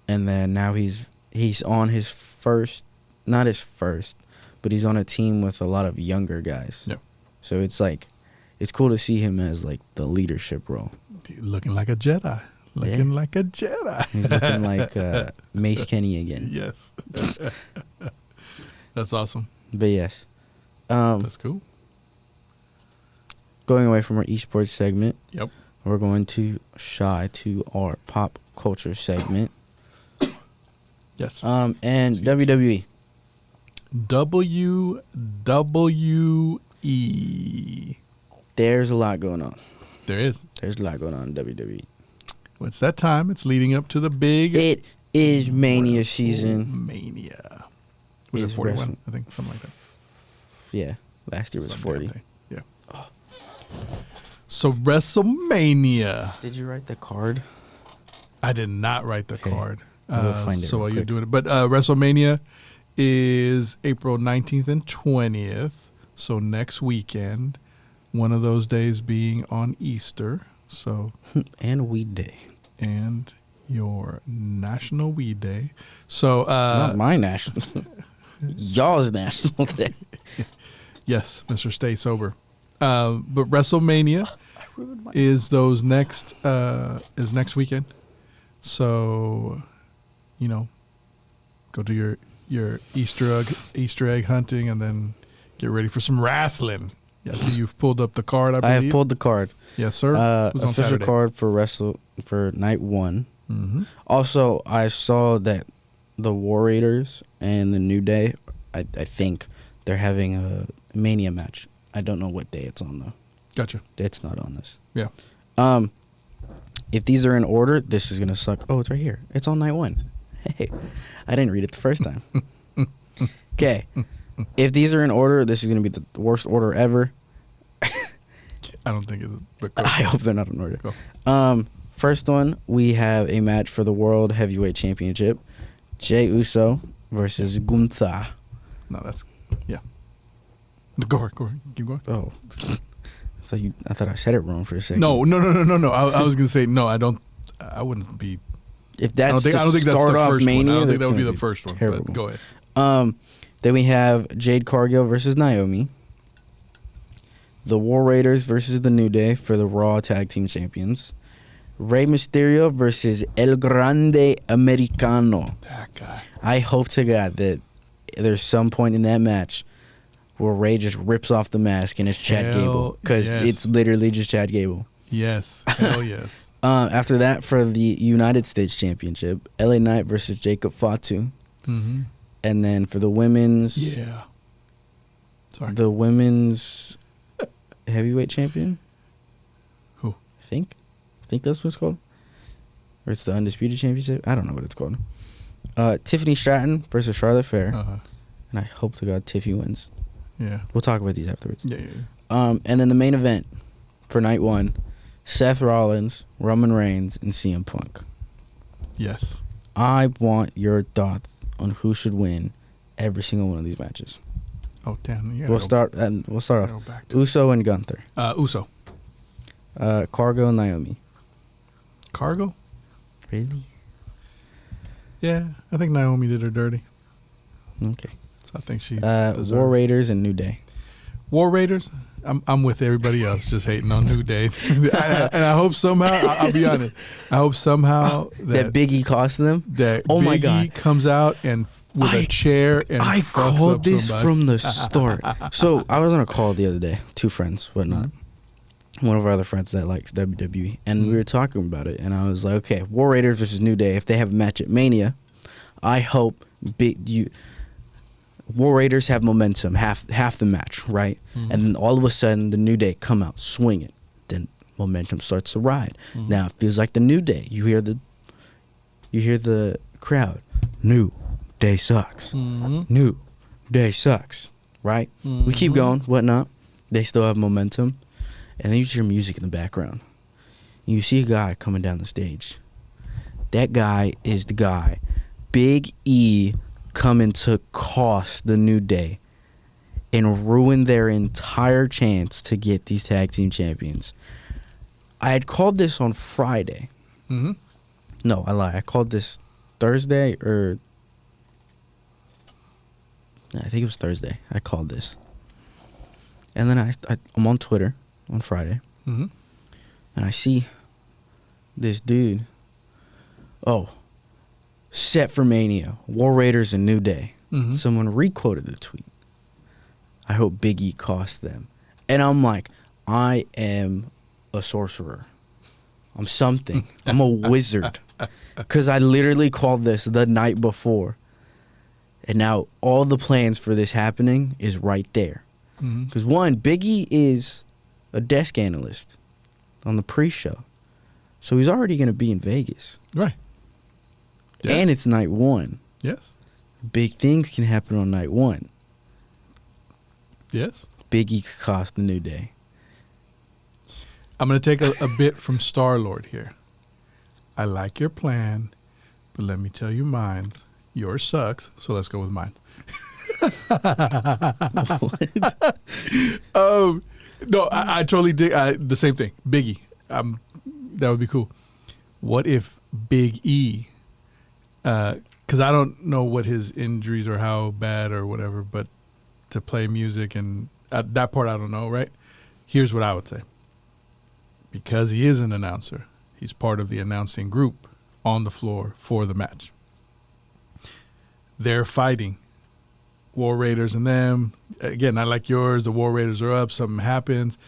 And then now he's on his first, not his first, but he's on a team with a lot of younger guys. Yeah. So it's like, it's cool to see him as, like, the leadership role. Looking like a Jedi. Looking like a Jedi. He's looking like Mace Kenny again. Yes. That's awesome. But yes. That's cool. Going away from our esports segment. Yep. We're going to shy to our pop culture segment. Yes. And WWE. WWE. There's a lot going on. There is. There's a lot going on in WWE. Well, it's that time. It's leading up to the big. It is Mania season. Mania. Was it It's 41? I think something like that. Yeah. Last year was Some 40. damn thing. Yeah. Oh. So WrestleMania. Did you write the card? I did not write the card. We'll find it so real while you're quick. doing it, but WrestleMania is April 19th and 20th. So next weekend, one of those days being on Easter. So And Weed Day. and your National Weed Day. So Not my national. Y'all's national day. yes, Mr. Stay Sober. But WrestleMania is next weekend. So, go to your Easter egg hunting and then get ready for some wrestling. Yes, you've pulled up the card, I I believe. have pulled the card. Yes, sir. It was on Official Saturday. card for night one. Mm-hmm. Also, I saw that the War Raiders and the New Day, I think they're having a Mania match. I don't know what day it's on though. Gotcha. It's not on this. Yeah. If these are in order, this is gonna suck. Oh, it's right here. It's on night one. Hey, I didn't read it the first time. Okay. If these are in order, this is gonna be the worst order ever. I don't think it's. But go. I hope they're not in order. Go. First one, we have a match for the World Heavyweight Championship. Jey Uso versus Gunther. No, that's yeah. Go on. Keep going. Oh, I thought I said it wrong for a second. No. I was gonna say no. I don't. I wouldn't be. If that's I don't think that's start the off first Mania, one. I don't think that's that would be gonna the first one. terrible. But go ahead. Then we have Jade Cargill versus Naomi. The War Raiders versus the New Day for the Raw Tag Team Champions. Rey Mysterio versus El Grande Americano. That guy. I hope to God that there's some point in that match where Rey just rips off the mask and it's Chad Hell Gable. Because yes. it's literally just Chad Gable. Yes. Hell yes. After that, for the United States Championship, LA Knight versus Jacob Fatu. Mm-hmm. And then for the women's... Yeah. Sorry. The women's heavyweight champion? Who? I think that's what it's called. Or it's the Undisputed Championship. I don't know what it's called. Tiffany Stratton versus Charlotte Flair. Uh-huh. And I hope to God Tiffy wins. Yeah. We'll talk about these afterwards. Yeah. And then the main event for night one, Seth Rollins, Roman Reigns, and CM Punk. Yes. I want your thoughts on who should win every single one of these matches. Oh damn. Yeah. We'll start off. Back to Uso and Gunther. Uso. Cargo and Naomi. Cargo. Really? Yeah. I think Naomi did her dirty. Okay. So I think she. War deserved. Raiders and New Day. War Raiders. I'm with everybody else, just hating on New Day, and I hope somehow. I'll be honest. I hope somehow that Big E cost them. That oh Big my E God. comes out and with a chair and I fucks called up this somebody. from the start. So I was on a call the other day, two friends, whatnot. One of our other friends that likes WWE, and we were talking about it, and I was like, okay, War Raiders versus New Day. If they have a match at Mania, I hope War Raiders have momentum, half the match, right? And then all of a sudden, the New Day come out swinging. Then momentum starts to ride. Now it feels like the New Day. You hear the crowd. New Day sucks. New Day sucks. Right? We keep going, whatnot. They still have momentum. And then you hear music in the background. You see a guy coming down the stage. That guy is the guy. Big E coming to cost the New Day and ruin their entire chance to get these tag team champions. I had called this on Friday. No, I lie. I called this Thursday or... I think it was Thursday. I called this. And then I'm on Twitter on Friday. And I see this dude oh, set for Mania, War Raiders and New Day. Mm-hmm. Someone requoted the tweet. I hope Big E costs them. And I'm like, I am a sorcerer. I'm something. I'm a wizard. Because I literally called this the night before. And now all the plans for this happening is right there. Because one, Big E is a desk analyst on the pre-show. So he's already going to be in Vegas. Right. Yeah. And it's night one. Yes. Big things can happen on night one. Yes. Big E could cost the New Day. I'm going to take a bit from Star-Lord here. I like your plan, but let me tell you mine. Yours sucks, so let's go with mine. No, I totally dig the same thing. Big E. That would be cool. What if Big E, because I don't know what his injuries or how bad or whatever, but to play music and that part I don't know, right? Here's what I would say. Because he is an announcer, he's part of the announcing group on the floor for the match. They're fighting. War Raiders and them. Again, not like yours. The War Raiders are up. Something happens.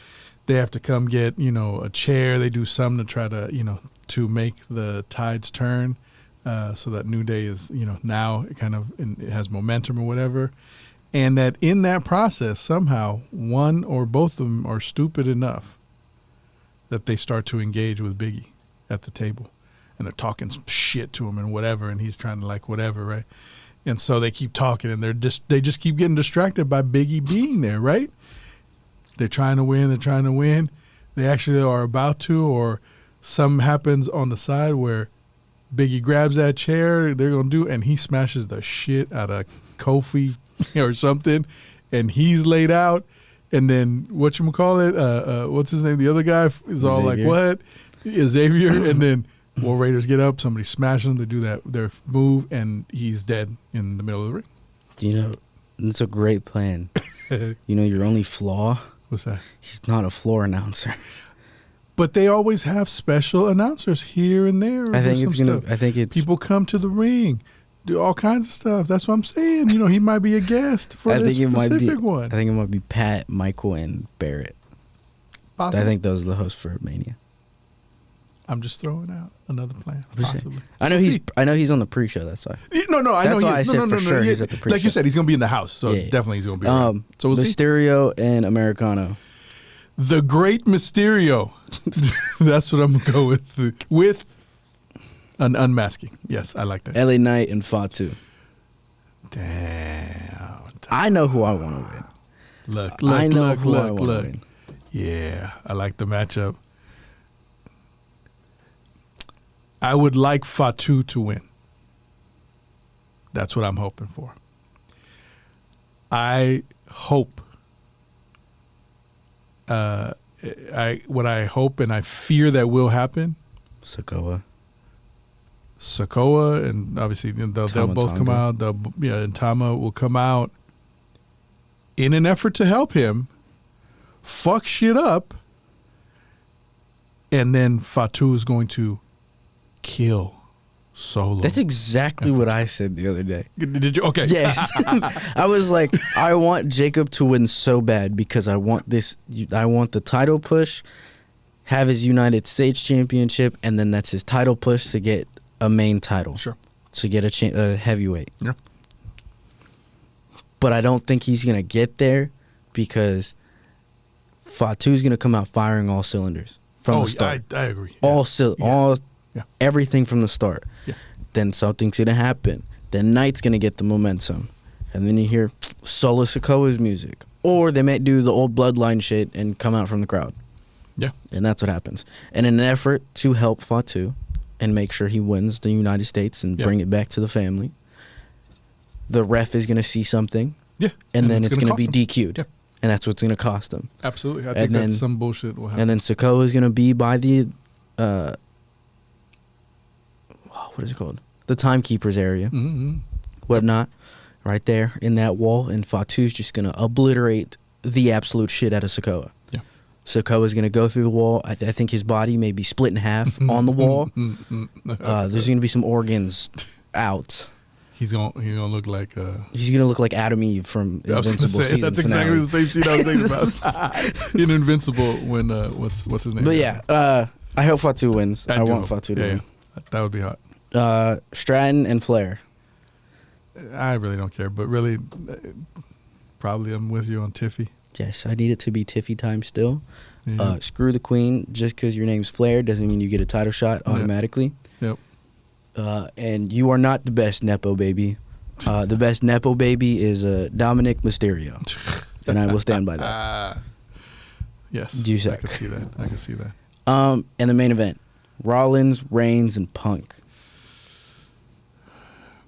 They have to come get, a chair. They do something to try to, to make the tides turn so that New Day is, now it has momentum or whatever. And that in that process, somehow, one or both of them are stupid enough that they start to engage with Big E at the table. And they're talking some shit to him and whatever, and he's trying to like whatever, right? And so they keep talking, and they just keep getting distracted by Big E being there, right? They're trying to win. They actually are about to, or something happens on the side where Big E grabs that chair, they're going to do, and he smashes the shit out of Kofi or something, and he's laid out. And then, whatchamacallit, what's his name? The other guy is all Xavier. like, what? Xavier. And then War Raiders get up, somebody smashes him, they do their move, and he's dead in the middle of the ring. It's a great plan. Your only flaw? What's that? He's not a floor announcer. But they always have special announcers here and there. I think it's people come to the ring, do all kinds of stuff. That's what I'm saying. He might be a guest for this specific one. I think it might be Pat, Michael, and Barrett. Possibly. I think those are the hosts for Mania. I'm just throwing out another plan. Possibly. I know he's on the pre-show. That's why. No, I know. That's why I said for sure he's at the pre-show. Like you said, he's going to be in the house, so definitely he's going to be around. So we'll see. Mysterio and Americano. The Great Mysterio. That's what I'm going to go with an unmasking. Yes, I like that. LA Knight and Fatu. Damn. I know who I want to win. Look. Yeah, I like the matchup. I would like Fatu to win. That's what I'm hoping for. I hope. What I hope and I fear that will happen. Sikoa, and obviously they'll both come out. And Tama will come out in an effort to help him fuck shit up, and then Fatu is going to kill Solo. That's exactly what I said the other day. Did you? Okay. Yes. I was like, I want Jacob to win so bad because I want the title push, have his United States Championship, and then that's his title push to get a main title. Sure. To get a heavyweight. Yeah. But I don't think he's going to get there because Fatu's going to come out firing all cylinders from the start. I agree. Yeah. Everything from the start. Yeah. Then something's going to happen. Then Knight's going to get the momentum. And then you hear Solo Sikoa's music. Or they might do the old bloodline shit and come out from the crowd. Yeah. And that's what happens. And in an effort to help Fatu and make sure he wins the United States and bring it back to the family, the ref is going to see something. Yeah. And then it's going to be DQ'd. Yeah. And that's what's going to cost him. Absolutely. I think that's some bullshit will happen. And then Sikoa is going to be by the... what is it called? The timekeepers area, whatnot, right there in that wall, and Fatu's just gonna obliterate the absolute shit out of Sikoa. Yeah. Sikoa's going to go through the wall. I think his body may be split in half on the wall. There's going to be some organs out. He's gonna look like he's gonna look like Adam Eve from Invincible. I was gonna say that's exactly the same scene I was thinking about in Invincible when what's his name? But yeah, I hope Fatu wins. I want Fatu to win. Yeah. That would be hot. Stratton and Flair. I really don't care, but really, probably I'm with you on Tiffy. Yes, I need it to be Tiffy time still. Yeah. Screw the Queen. Just because your name's Flair doesn't mean you get a title shot automatically. Yep. And you are not the best Nepo baby. The best Nepo baby is Dominic Mysterio. And I will stand by that. Yes. I can see that. And the main event. Rollins, Reigns, and Punk.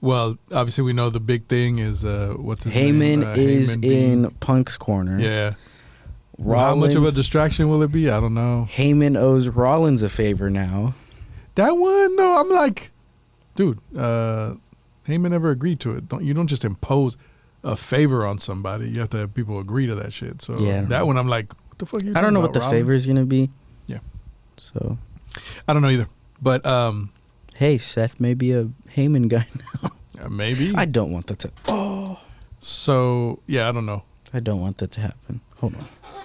Well, obviously we know the big thing is what's his name? Heyman is in Punk's corner. Yeah. Well, how much of a distraction will it be? I don't know. Heyman owes Rollins a favor now. That one, no, I'm like, dude, Heyman never agreed to it. You don't just impose a favor on somebody. You have to have people agree to that shit. So that one, I'm like, what the fuck are you talking about? I don't know what the favor is going to be. Yeah. So. I don't know either. But, hey, Seth may be a Heyman guy now. Maybe. I don't want that to. Oh. So, yeah, I don't know. I don't want that to happen. Hold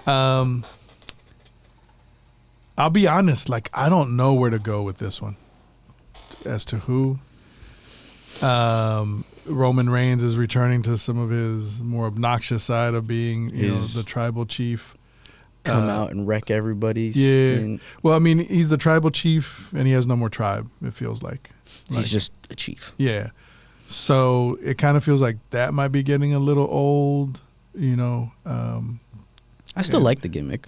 on. I'll be honest, like, I don't know where to go with this one. As to who. Roman Reigns is returning to some of his more obnoxious side of being, the tribal chief. Come out and wreck everybody's skin. Well, I mean, he's the tribal chief, and he has no more tribe, it feels like. He's just a chief. Yeah. So it kind of feels like that might be getting a little old, I still like the gimmick.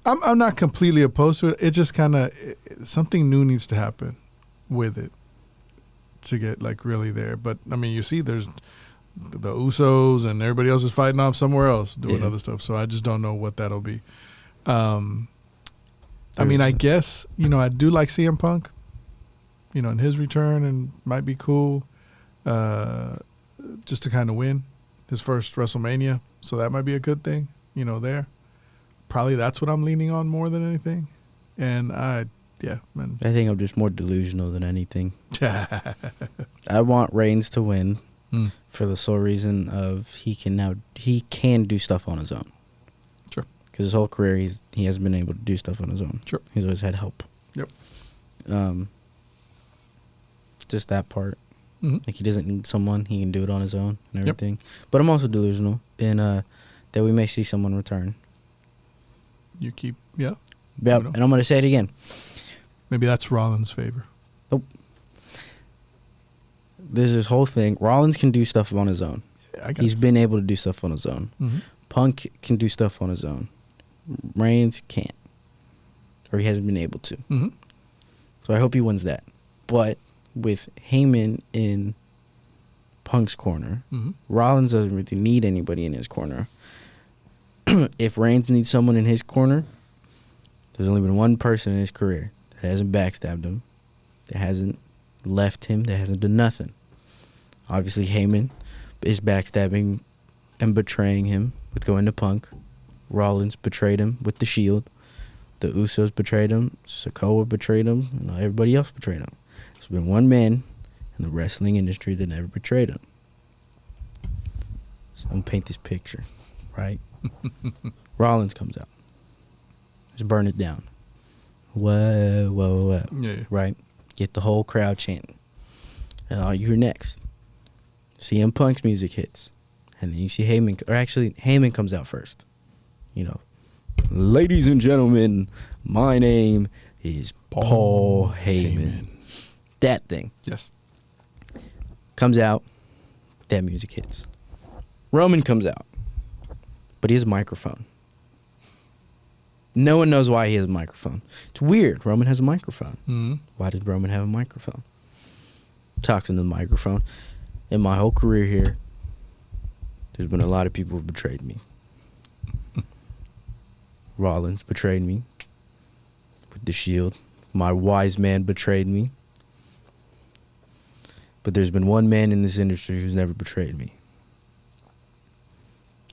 I'm not completely opposed to it. It just kind of, something new needs to happen with it to get, like, really there. But, I mean, you see there's the Usos and everybody else is fighting off somewhere else doing other stuff. So I just don't know what that'll be. I mean, I guess, I do like CM Punk, in his return, and might be cool just to kind of win his first WrestleMania. So that might be a good thing, there. Probably that's what I'm leaning on more than anything. And man. I think I'm just more delusional than anything. I want Reigns to win for the sole reason of he can do stuff on his own. Sure. Because his whole career he hasn't been able to do stuff on his own. Sure. He's always had help. Yep. Just that part. Mm-hmm. Like, he doesn't need someone. He can do it on his own and everything. Yep. But I'm also delusional in that we may see someone return. You keep, Yep, and I'm going to say it again. Maybe that's Rollins' favor. Nope. There's this whole thing. Rollins can do stuff on his own. He's been able to do stuff on his own. Mm-hmm. Punk can do stuff on his own. Reigns can't. Or he hasn't been able to. Mm-hmm. So I hope he wins that. But with Heyman in Punk's corner, Rollins doesn't really need anybody in his corner. If Reigns needs someone in his corner, there's only been one person in his career that hasn't backstabbed him, that hasn't left him, that hasn't done nothing. Obviously, Heyman is backstabbing and betraying him with going to Punk. Rollins betrayed him with the Shield. The Usos betrayed him. Sikoa betrayed him. And everybody else betrayed him. There's been one man in the wrestling industry that never betrayed him. So I'm going to paint this picture, right? Rollins comes out. Just burn it down. Whoa, whoa, whoa. Yeah. Right? Get the whole crowd chanting. And you're next. CM Punk's music hits. And then you see Heyman. Or actually, Heyman comes out first. Ladies and gentlemen, my name is Paul Heyman. That thing. Yes. Comes out. That music hits. Roman comes out. But he has a microphone. No one knows why he has a microphone. It's weird. Roman has a microphone. Mm-hmm. Why did Roman have a microphone? Talks into the microphone. In my whole career here, there's been a lot of people who betrayed me. Rollins betrayed me with the Shield. My wise man betrayed me. But there's been one man in this industry who's never betrayed me.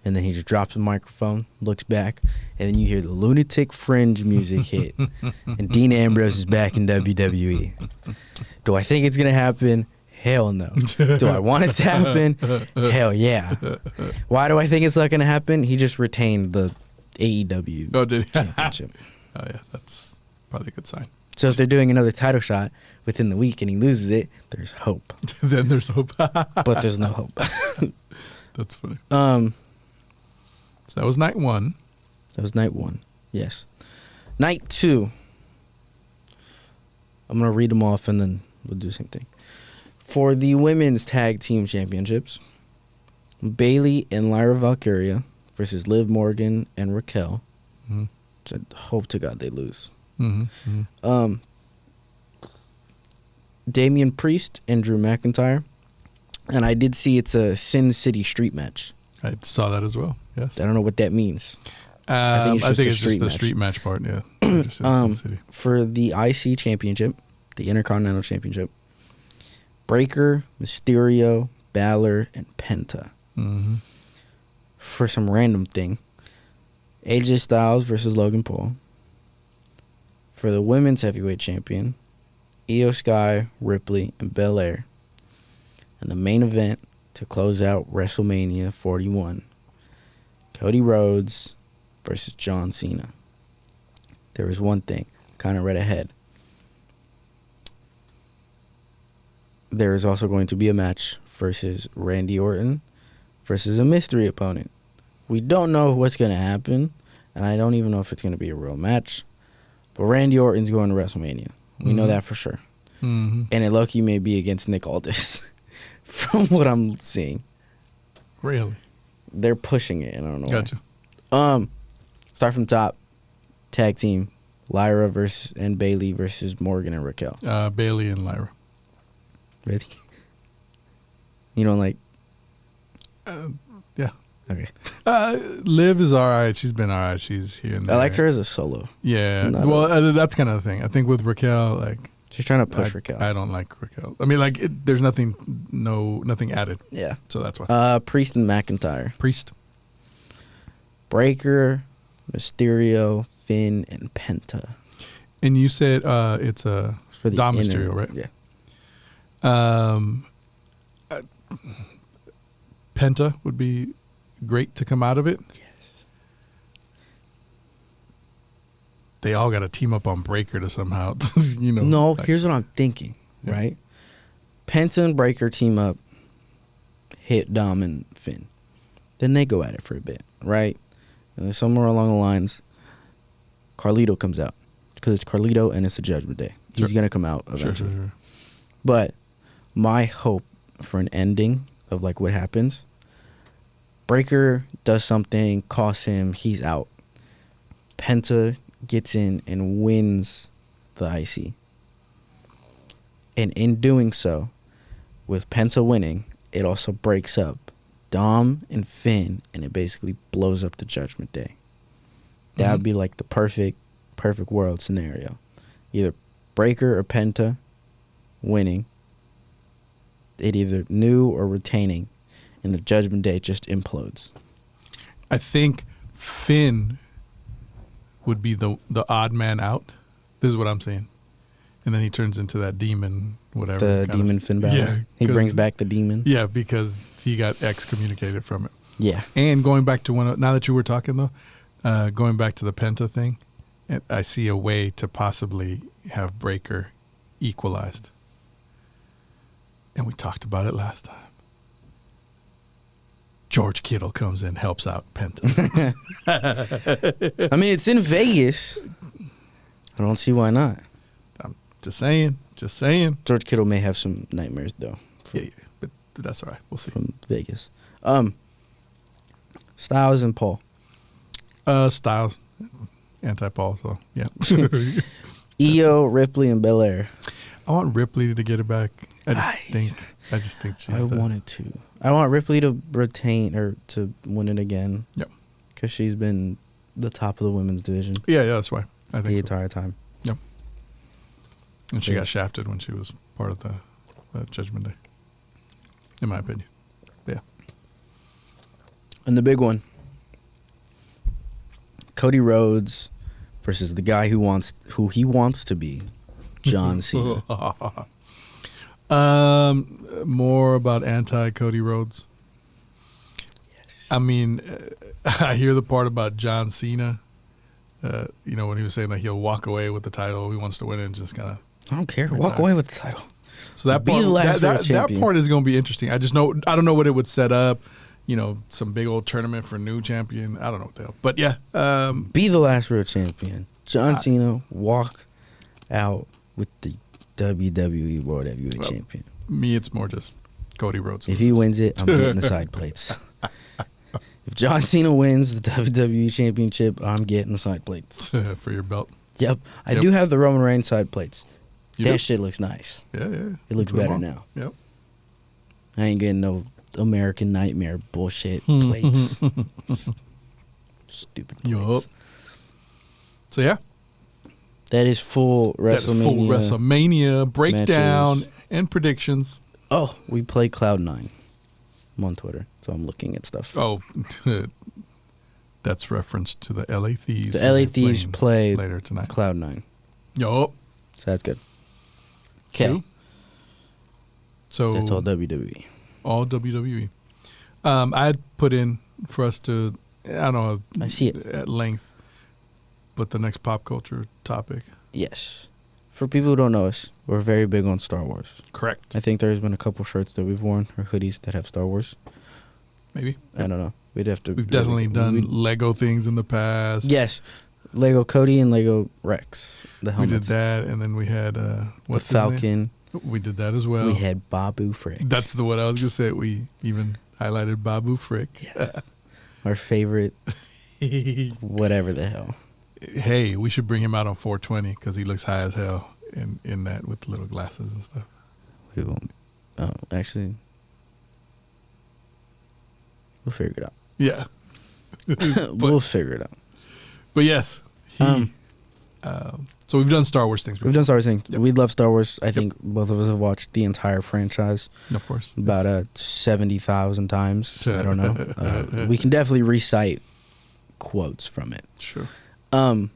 And then he just drops the microphone, looks back, and then you hear the Lunatic Fringe music hit. And Dean Ambrose is back in WWE. Do I think it's going to happen? Hell no. Do I want it to happen? Hell yeah. Why do I think it's not going to happen? He just retained the AEW championship. Oh, yeah. That's probably a good sign. So if they're doing another title shot within the week and he loses it, there's hope. Then there's hope. But there's no hope. That's funny. So that was night 1. That was night 1. Yes. Night 2. I'm going to read them off and then we'll do the same thing. For the women's tag team championships, Bayley and Lyra Valkyria versus Liv Morgan and Raquel. Mm-hmm. Which I hope to God they lose. Mm-hmm. Mm-hmm. Damian Priest and Drew McIntyre. And I did see it's a Sin City street match. I saw that as well. Yes. I don't know what that means. I think it's just the street match part. Yeah. For the IC championship, the Intercontinental Championship, Breakker, Mysterio, Balor, and Penta. Mm-hmm. For some random thing, AJ Styles versus Logan Paul. For the women's heavyweight champion, Io Sky, Ripley, and Belair. And the main event to close out WrestleMania 41, Cody Rhodes versus John Cena. There was one thing, kind of read ahead. There is also going to be a match versus Randy Orton versus a mystery opponent. We don't know what's going to happen, and I don't even know if it's going to be a real match. But Randy Orton's going to WrestleMania. We know that for sure. Mm-hmm. And it low-key may be against Nick Aldis from what I'm seeing. Really? They're pushing it, and I don't know Gotcha. why. Start from top. Tag team. Lyra and Bayley versus Morgan and Raquel. Bayley and Lyra. Really? You don't like... Yeah. Okay. Liv is all right. She's been all right. She's here and there. I liked her as a solo. Yeah. That's kind of the thing. I think with Raquel, like... She's trying to push Raquel. I don't like Raquel. I mean, like, there's nothing added. Yeah. So that's why. Priest and McIntyre. Priest. Breakker, Mysterio, Finn, and Penta. And you said it's a for the Dom Mysterio, right? Yeah. Penta would be great to come out of it. Yes. They all got to team up on Breakker to somehow, No, here's what I'm thinking, right? Penta and Breakker team up, hit Dom and Finn. Then they go at it for a bit, right? And then somewhere along the lines, Carlito comes out. Because it's Carlito and it's the Judgment Day. He's going to come out eventually. Sure. But my hope for an ending of like what happens, Breakker does something, costs him, he's out. Penta gets in and wins the IC. And in doing so, with Penta winning, it also breaks up Dom and Finn, and it basically blows up the Judgment Day. That would be like the perfect world scenario. Either Breakker or Penta winning, it either new or retaining, and the Judgment Day just implodes. I think Finn would be the odd man out. This is what I'm saying. And then he turns into that demon, whatever. The demon Finn Balor. Yeah, he brings back the demon. Yeah, because he got excommunicated from it. Yeah. And going back to now that you were talking, though, going back to the Penta thing, I see a way to possibly have Breakker equalized. And we talked about it last time. George Kittle comes in, helps out Penta. I mean, it's in Vegas. I don't see why not. I'm just saying. George Kittle may have some nightmares, though. Yeah, but that's all right. We'll see. From Vegas. Styles and Paul. Styles. Anti-Paul, so yeah. Io, Ripley, and Belair. I want Ripley to get it back. I just think she's. I wanted to. I want Ripley to retain or to win it again. Yep. Because she's been the top of the women's division. Yeah, that's why. I think the entire time. Yep. And she got shafted when she was part of the Judgment Day. In my opinion. Yeah. And the big one. Cody Rhodes versus the guy who he wants to be, John Cena. More about anti-Cody Rhodes. Yes. I mean, I hear the part about John Cena. When he was saying that he'll walk away with the title, he wants to win it and just kind of. I don't care. Walk away with the title. So that part, that part is going to be interesting. I don't know what it would set up. Some big old tournament for new champion. I don't know what the hell. But yeah. Be the last real champion. John Cena walk out with the WWE World Heavyweight Champion. Me, it's more just Cody Rhodes. If he wins it, I'm getting the side plates. If John Cena wins the WWE Championship, I'm getting the side plates. For your belt. Yep. I do have the Roman Reigns side plates. That shit looks nice. Yeah. It looks better now. Yep. I ain't getting no American Nightmare bullshit plates. Stupid plates. Yup. So yeah. That is full WrestleMania breakdown matches. And predictions. Oh, we play Cloud9. I'm on Twitter, so I'm looking at stuff. Oh, that's reference to the LA Thieves. The LA Thieves play later tonight. Cloud9. Yup. So that's good. Okay. So that's all WWE. All WWE. I had put in for us to, I don't know. I see it. At length, but the next pop culture topic. Yes. For people who don't know us, we're very big on Star Wars. Correct. I think there's been a couple shirts that we've worn or hoodies that have Star Wars. Maybe. I don't know. We've definitely done Lego things in the past. Yes. Lego Cody and Lego Rex. The helmets. We did that, and then we had what's the Falcon. We did that as well. We had Babu Frick. That's the one I was gonna say. We even highlighted Babu Frick. Yes. Our favorite. Whatever the hell. Hey, we should bring him out on 420 because he looks high as hell in that with little glasses and stuff. We won't. Oh, actually, we'll figure it out. Yeah. We'll figure it out. But yes. So we've done Star Wars things before. We've done Star Wars things. Yep. We love Star Wars. I think both of us have watched the entire franchise. Of course. About 70,000 times. I don't know. We can definitely recite quotes from it. Sure. And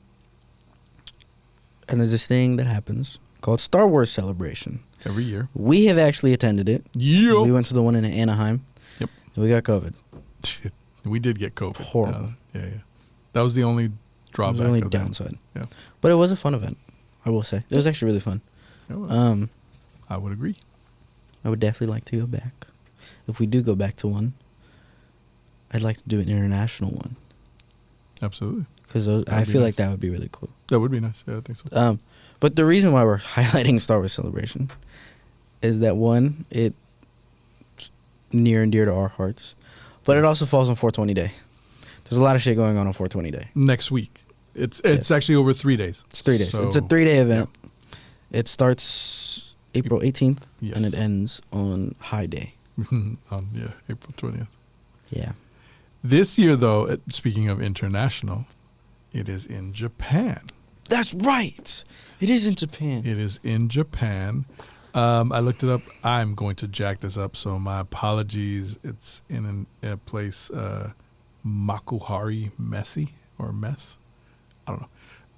there's this thing that happens called Star Wars Celebration. Every year. We have actually attended it. Yep. We went to the one in Anaheim. Yep. And we got COVID. We did get COVID. Horrible. Yeah. That was the only drawback. It was the only downside. Yeah. But it was a fun event, I will say. It was actually really fun. I would agree. I would definitely like to go back. If we do go back to one, I'd like to do an international one. Absolutely. Because I feel like that would be really cool. That would be nice. Yeah, I think so. But the reason why we're highlighting Star Wars Celebration is that, one, it's near and dear to our hearts, but it also falls on 420 Day. There's a lot of shit going on 420 Day. Next week. It's actually over 3 days. It's 3 days. So, it's a 3-day event. Yeah. It starts April 18th, and it ends on High Day. April 20th. Yeah. This year, though, speaking of international, it is in Japan. That's right. It is in Japan. It is in Japan. I looked it up. I'm going to jack this up, so my apologies. It's in a place, Makuhari, Messe. I don't know.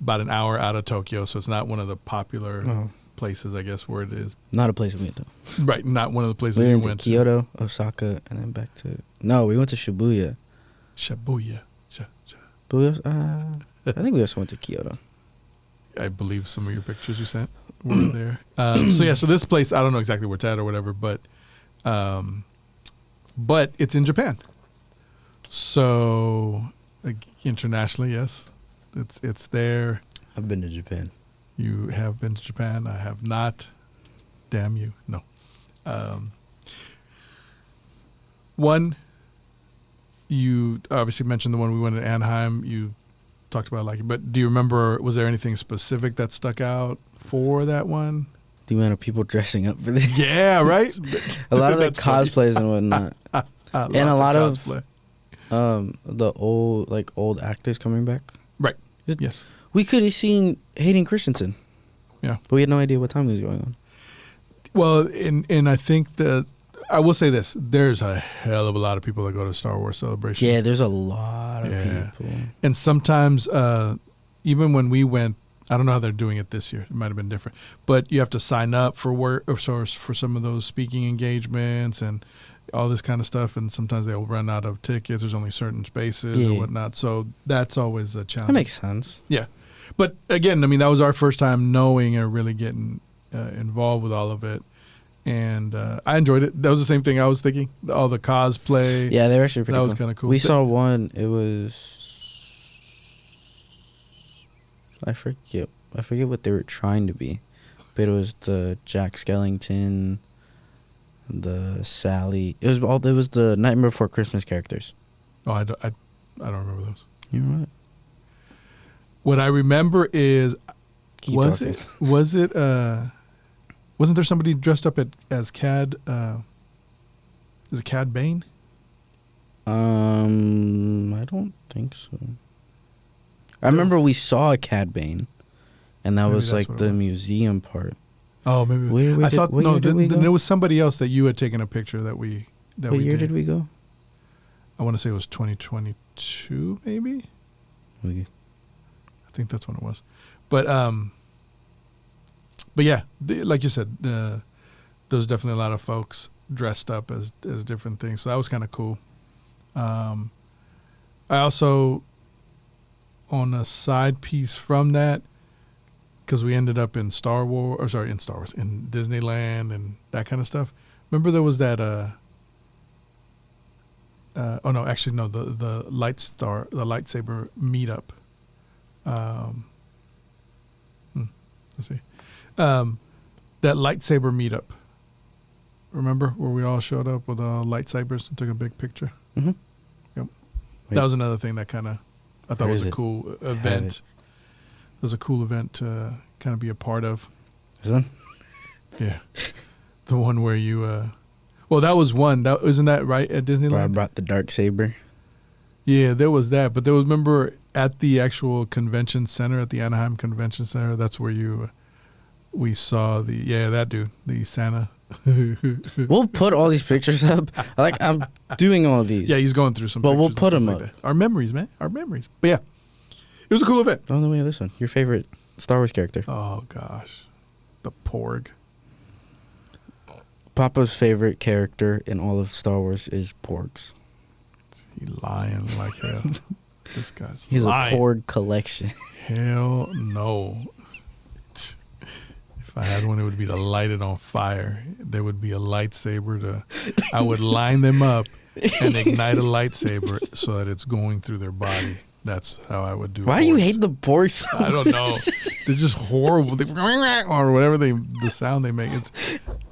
About an hour out of Tokyo, so it's not one of the popular places, I guess, where it is. Not a place we went to. Right, not one of the places we you went to. Kyoto, Osaka, and then back to... No, we went to Shibuya. I think we also went to Kyoto. I believe some of your pictures you sent were there. So this place, I don't know exactly where it's at or whatever, but it's in Japan. So internationally, yes, it's there. I've been to Japan. You have been to Japan. I have not. Damn you. No. One, you obviously mentioned the one we went to Anaheim. You talked about liking, but do you remember, was there anything specific that stuck out for that one? The amount of people dressing up for this. Yeah, right? A lot of the cosplays and whatnot. And a lot of the old actors coming back. Right. Yes. We could have seen Hayden Christensen. Yeah. But we had no idea what time he was going on. Well, and I think that I will say this: there's a hell of a lot of people that go to Star Wars Celebration. Yeah, there's a lot of people, and sometimes even when we went, I don't know how they're doing it this year. It might have been different, but you have to sign up for for some of those speaking engagements and all this kind of stuff. And sometimes they'll run out of tickets. There's only certain spaces or whatnot. So that's always a challenge. That makes sense. Yeah, but again, I mean, that was our first time knowing and really getting involved with all of it. And I enjoyed it. That was the same thing I was thinking. All the cosplay. Yeah, they were actually pretty cool. That was kind of cool. We saw one. It was... I forget what they were trying to be. But it was the Jack Skellington, the Sally. It was the Nightmare Before Christmas characters. Oh, I don't remember those. You know what? What I remember is... Wasn't there somebody dressed up as Cad? Is it Cad Bane? I don't think so. I remember we saw a Cad Bane, and that was like the museum part. Oh, maybe. I thought there was somebody else that you had taken a picture that we. What year did we go? I want to say it was 2022, maybe. I think that's when it was, but yeah, like you said, there was definitely a lot of folks dressed up as different things. So that was kind of cool. I also, on a side piece from that, because we ended up in Disneyland and that kind of stuff. Remember there was that, the lightsaber meetup. Let's see. That lightsaber meetup. Remember where we all showed up with lightsabers and took a big picture? Mm-hmm. Yep. That was another thing that kind of I thought was a cool event. It was a cool event to kind of be a part of. This one? Yeah. The one where you well, that was one. Isn't that right at Disneyland? Where I brought the dark saber. Yeah, there was that. But there was, remember, at the actual convention center, at the Anaheim Convention Center, that's where we saw that dude, the Santa. We'll put all these pictures up. I'm doing all these. Yeah, he's going through some but pictures. We'll put them up. Like our memories, man. Our memories. But yeah, it was a cool event. Oh, no, wait, this one. Your favorite Star Wars character. Oh, gosh. The Porg. Papa's favorite character in all of Star Wars is Porgs. He's lying like hell. This guy's He's lying. A Porg collection. Hell no. If I had one, it would be to light it on fire. There would be a lightsaber I would line them up and ignite a lightsaber so that it's going through their body. That's how I would do it. Why do you hate the Porgs so I don't know. They're just horrible. Or whatever the sound they make.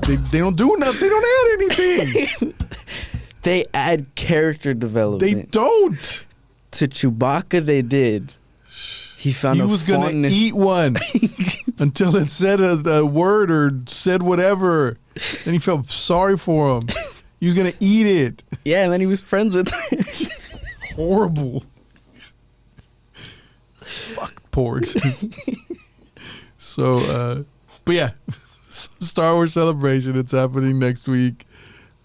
They don't do nothing. They don't add anything. They add character development. They don't. To Chewbacca, they did. He was going to eat one until it said a word or said whatever. Then he felt sorry for him. He was going to eat it. Yeah, and then he was friends with it. Horrible. Fuck Porgs. So, but yeah, Star Wars Celebration. It's happening next week.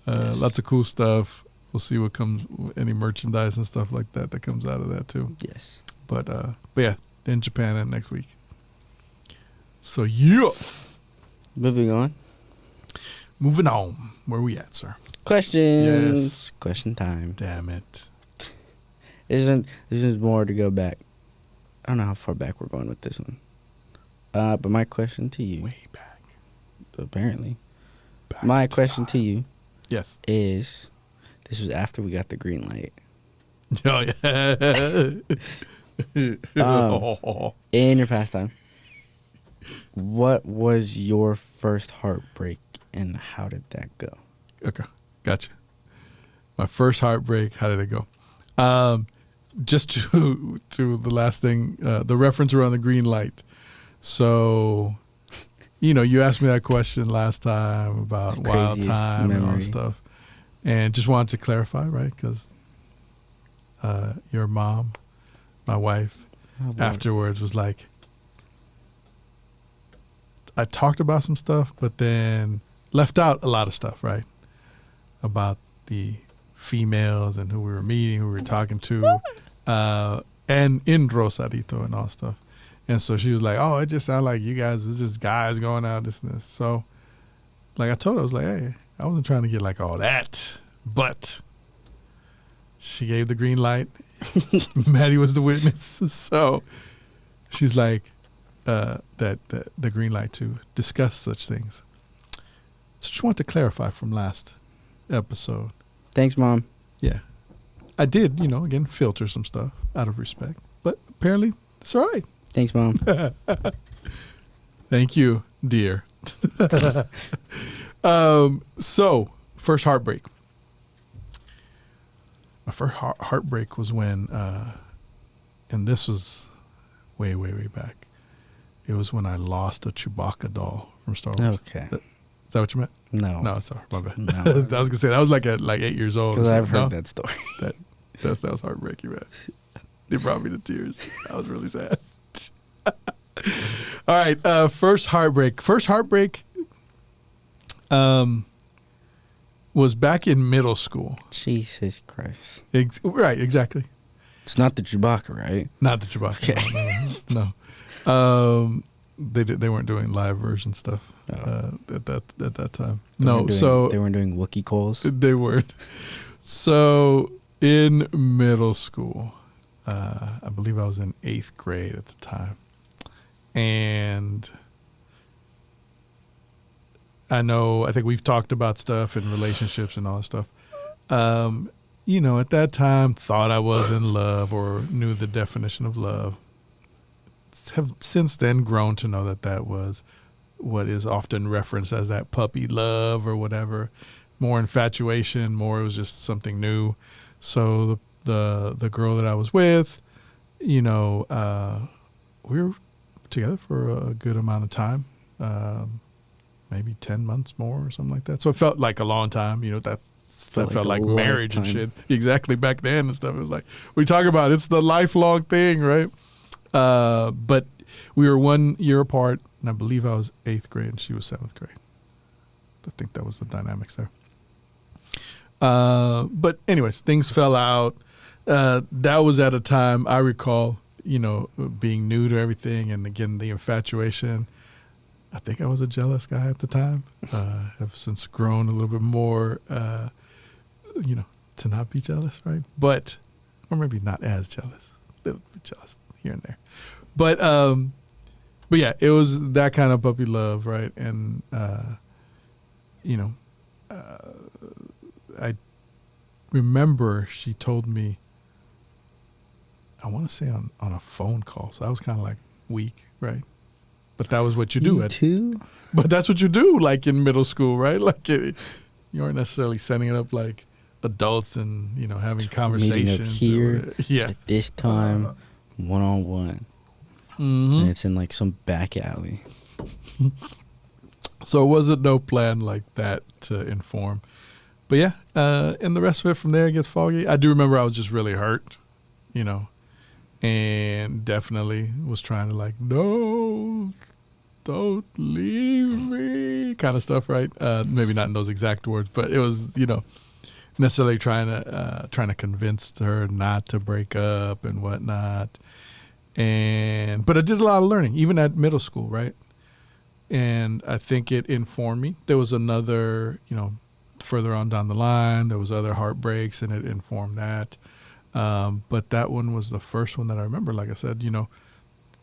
Lots of cool stuff. We'll see what comes, any merchandise and stuff like that comes out of that too. Yes. But yeah, in Japan and next week. So yeah. Moving on. Where we at, sir? Questions. Yes. Question time. Damn it. This is more to go back. I don't know how far back we're going with this one. But my question to you. Way back. Apparently. My question to you. Yes. Is, this was after we got the green light. Oh, yeah. In your pastime, what was your first heartbreak and how did that go? Okay. Gotcha. My first heartbreak, how did it go? Just to the last thing, the reference around the green light. So, you asked me that question last time about Wild Time and all that stuff. And just wanted to clarify, right? Because your mom, my wife, afterwards was like, I talked about some stuff, but then left out a lot of stuff, right? about the females and who we were meeting, who we were talking to, and in Rosarito and all stuff. And so she was like, "Oh, it just sounds like you guys, it's just guys going out, this and this." So, like I told her, I was like, "Hey, I wasn't trying to get like all that," but she gave the green light. Maddie was the witness, so she's like, that the green light to discuss such things. So just want to clarify from last episode. Thanks, Mom. Yeah, I did, again, filter some stuff out of respect, but apparently it's all right. Thanks, Mom. Thank you, dear. So, first heartbreak. My first heartbreak was when, and this was way, way, way back. It was when I lost a Chewbacca doll from Star Wars. Okay. Is that what you meant? No. No, sorry, my bad. No. I was gonna say that was like at 8 years old. Because I've heard that story. That was heartbreaking, man. It brought me to tears. I was really sad. All right, first heartbreak. First heartbreak was back in middle school. Jesus Christ. Right, exactly. It's not the Chewbacca, right? Not the Chewbacca. Okay. No. They weren't doing live version stuff at that time. They weren't doing Wookiee calls. They weren't. So in middle school, I believe I was in 8th grade at the time. And I think we've talked about stuff and relationships and all that stuff. At that time, thought I was in love or knew the definition of love. Have since then grown to know that was what is often referenced as that puppy love or whatever. More infatuation, more it was just something new. So the girl that I was with, we were together for a good amount of time, maybe 10 months more or something like that. So it felt like a long time, that felt like marriage and shit. Exactly, back then and stuff. It was like, we talk about it's the lifelong thing, right? But we were 1 year apart, and I believe I was 8th grade and she was 7th grade. I think that was the dynamics there. But anyways, things fell out. That was at a time I recall, being new to everything, and again, the infatuation. I think I was a jealous guy at the time. I've since grown a little bit more, to not be jealous, right? Or maybe not as jealous, a little bit jealous here and there. But yeah, it was that kind of puppy love, right? And, I remember she told me, I want to say on a phone call. So I was kind of like weak, right? But that was what you do. Too? But that's what you do, like in middle school, right? Like you aren't necessarily setting it up like adults and, having conversations. Meeting up here at this time, one-on-one. Mm-hmm. And it's in like some back alley. So it wasn't no plan like that to inform. But yeah, and the rest of it from there gets foggy. I do remember I was just really hurt, and definitely was trying to like, no, don't leave me kind of stuff, right? Maybe not in those exact words, but it was, necessarily trying to convince her not to break up and whatnot. But I did a lot of learning, even at middle school, right? And I think it informed me. There was another, further on down the line, there was other heartbreaks, and it informed that. But that one was the first one that I remember. Like I said,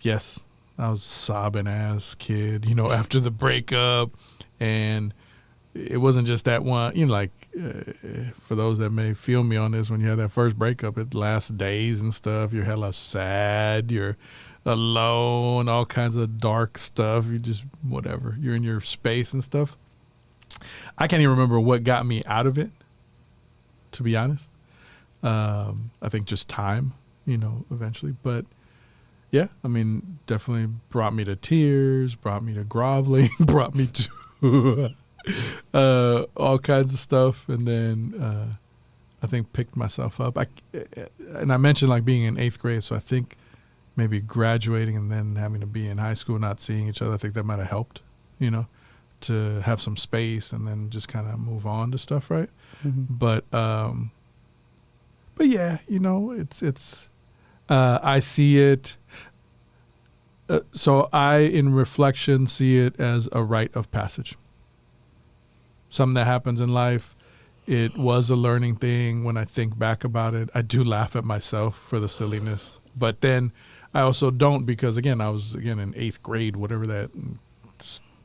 yes, I was sobbing ass kid, after the breakup. And it wasn't just that one, for those that may feel me on this, when you have that first breakup, it lasts days and stuff. You're hella sad. You're alone, all kinds of dark stuff. You just, whatever. You're in your space and stuff. I can't even remember what got me out of it, to be honest. I think just time, eventually. But yeah, definitely brought me to tears, brought me to groveling, brought me to all kinds of stuff. And then I think picked myself up. And I mentioned like being in 8th grade, so I think maybe graduating and then having to be in high school, not seeing each other, I think that might have helped, to have some space and then just kind of move on to stuff, right? Mhm. But yeah, you know, it's I see it. So I, in reflection, see it as a rite of passage. Something that happens in life. It was a learning thing. When I think back about it, I do laugh at myself for the silliness. But then I also don't, because, again, I was, in 8th grade, whatever that,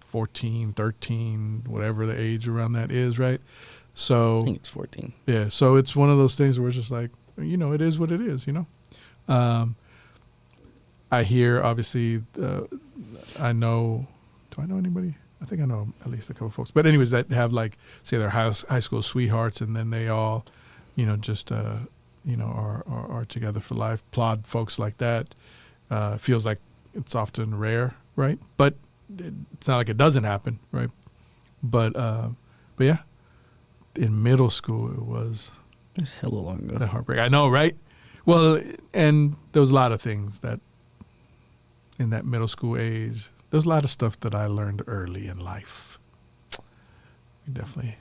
14, 13, whatever the age around that is, right? So I think it's 14. yeah, so it's one of those things where it's just like, you know, it is what it is, you know? I hear, obviously, I know, do I know anybody? I think I know at least a couple folks. But anyways, that have, like, say their high school sweethearts, and then they all, you know, just, you know, are together for life. Applaud folks like that. Feels like it's often rare, right? But it's not like it doesn't happen, right? But yeah, in middle school, it was It's hella long ago. the heartbreak. I know, right? Well, and there was a lot of things that in that middle school age, there's a lot of stuff that I learned early in life. We definitely,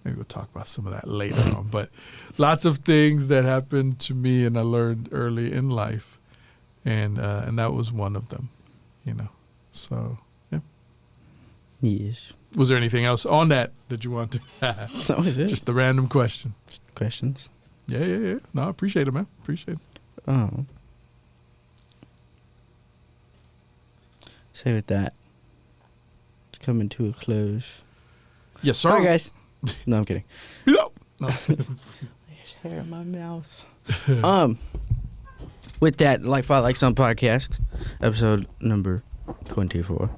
maybe we'll talk about some of that later on, but lots of things that happened to me and I learned early in life. And that was one of them, you know? So, yeah. Yes. Was there anything else on that you want to? That was it. Just the random question. Questions. Yeah. No, I appreciate it, man. Appreciate it. Oh. So with that, it's coming to a close. Yes, sir. All right, guys. No, I'm kidding. No. There's hair in my mouth. With that, Like Father Like Son podcast, episode number 24.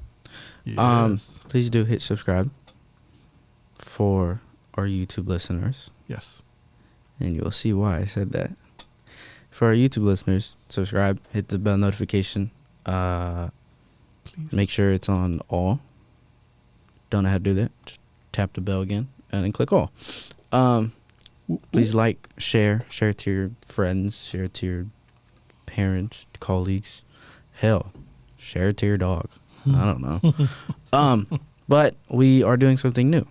Yes. Please do hit subscribe for our YouTube listeners, Yes. and you'll see why I said that. For our YouTube listeners, subscribe, hit the bell notification. Please. Make sure it's on all. Don't know how to do that. Just tap the bell again and then click all. Please like, share it to your friends, share it to your parents, colleagues. Hell, share it to your dog. I don't know. But we are doing something new.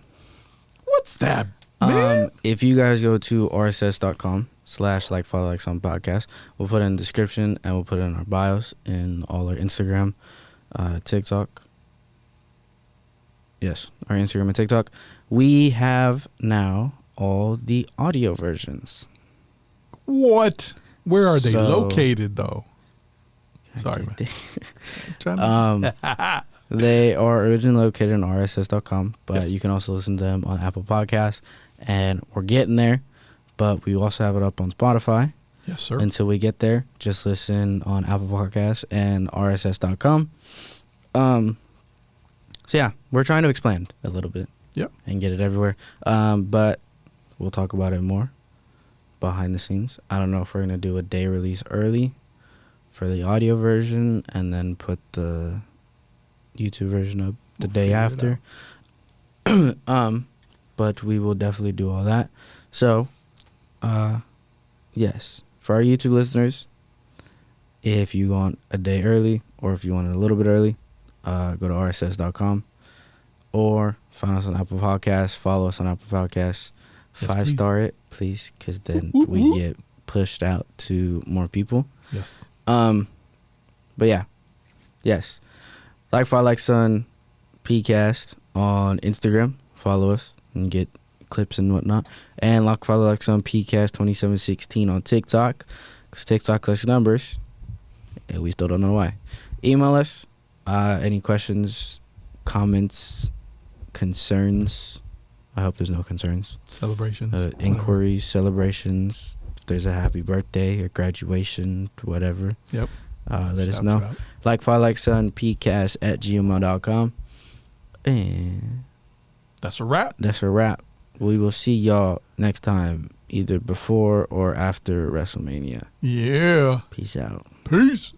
What's that, man? If you guys go to rss.com/Like Father Like Son podcast, we'll put it in the description and we'll put it in our bios in all our Instagram, TikTok. Yes, our Instagram and TikTok. We have now all the audio versions. What? Where are they So- located, though? Sorry, man. I'm trying to- They are originally located on rss.com, but Yes. you can also listen to them on Apple Podcasts, and we're getting there. But we also have it up on Spotify. Yes, sir. Until we get there, just listen on Apple Podcasts and rss.com. So yeah, we're trying to expand a little bit. Yep. And get it everywhere. But we'll talk about it more behind the scenes. I don't know if we're going to do a day release early for the audio version and then put the YouTube version up the We'll day figure it after. But we will definitely do all that. So, yes, for our YouTube listeners, if you want a day early or if you want it a little bit early, go to rss.com or find us on Apple Podcasts, follow us on Apple Podcasts, Yes, 5-star it, please, because then Whoop, we whoop. get pushed out to more people. Yes. But yeah, yes, Like Father Like Son PCast on Instagram. Follow us and get clips and whatnot. And Like Father Like Son PCast 2716 on TikTok, because TikTok collects numbers, and we still don't know why. Email us any questions, comments, concerns. I hope there's no concerns. Celebrations. whatever. Inquiries, celebrations. If there's a happy birthday or graduation, whatever. Yep. Let us Shout know. out. Like Father Like Son PCast at gmail.com. And That's a wrap. that's a wrap. We will see y'all next time, either before or after WrestleMania. Yeah. Peace out. Peace.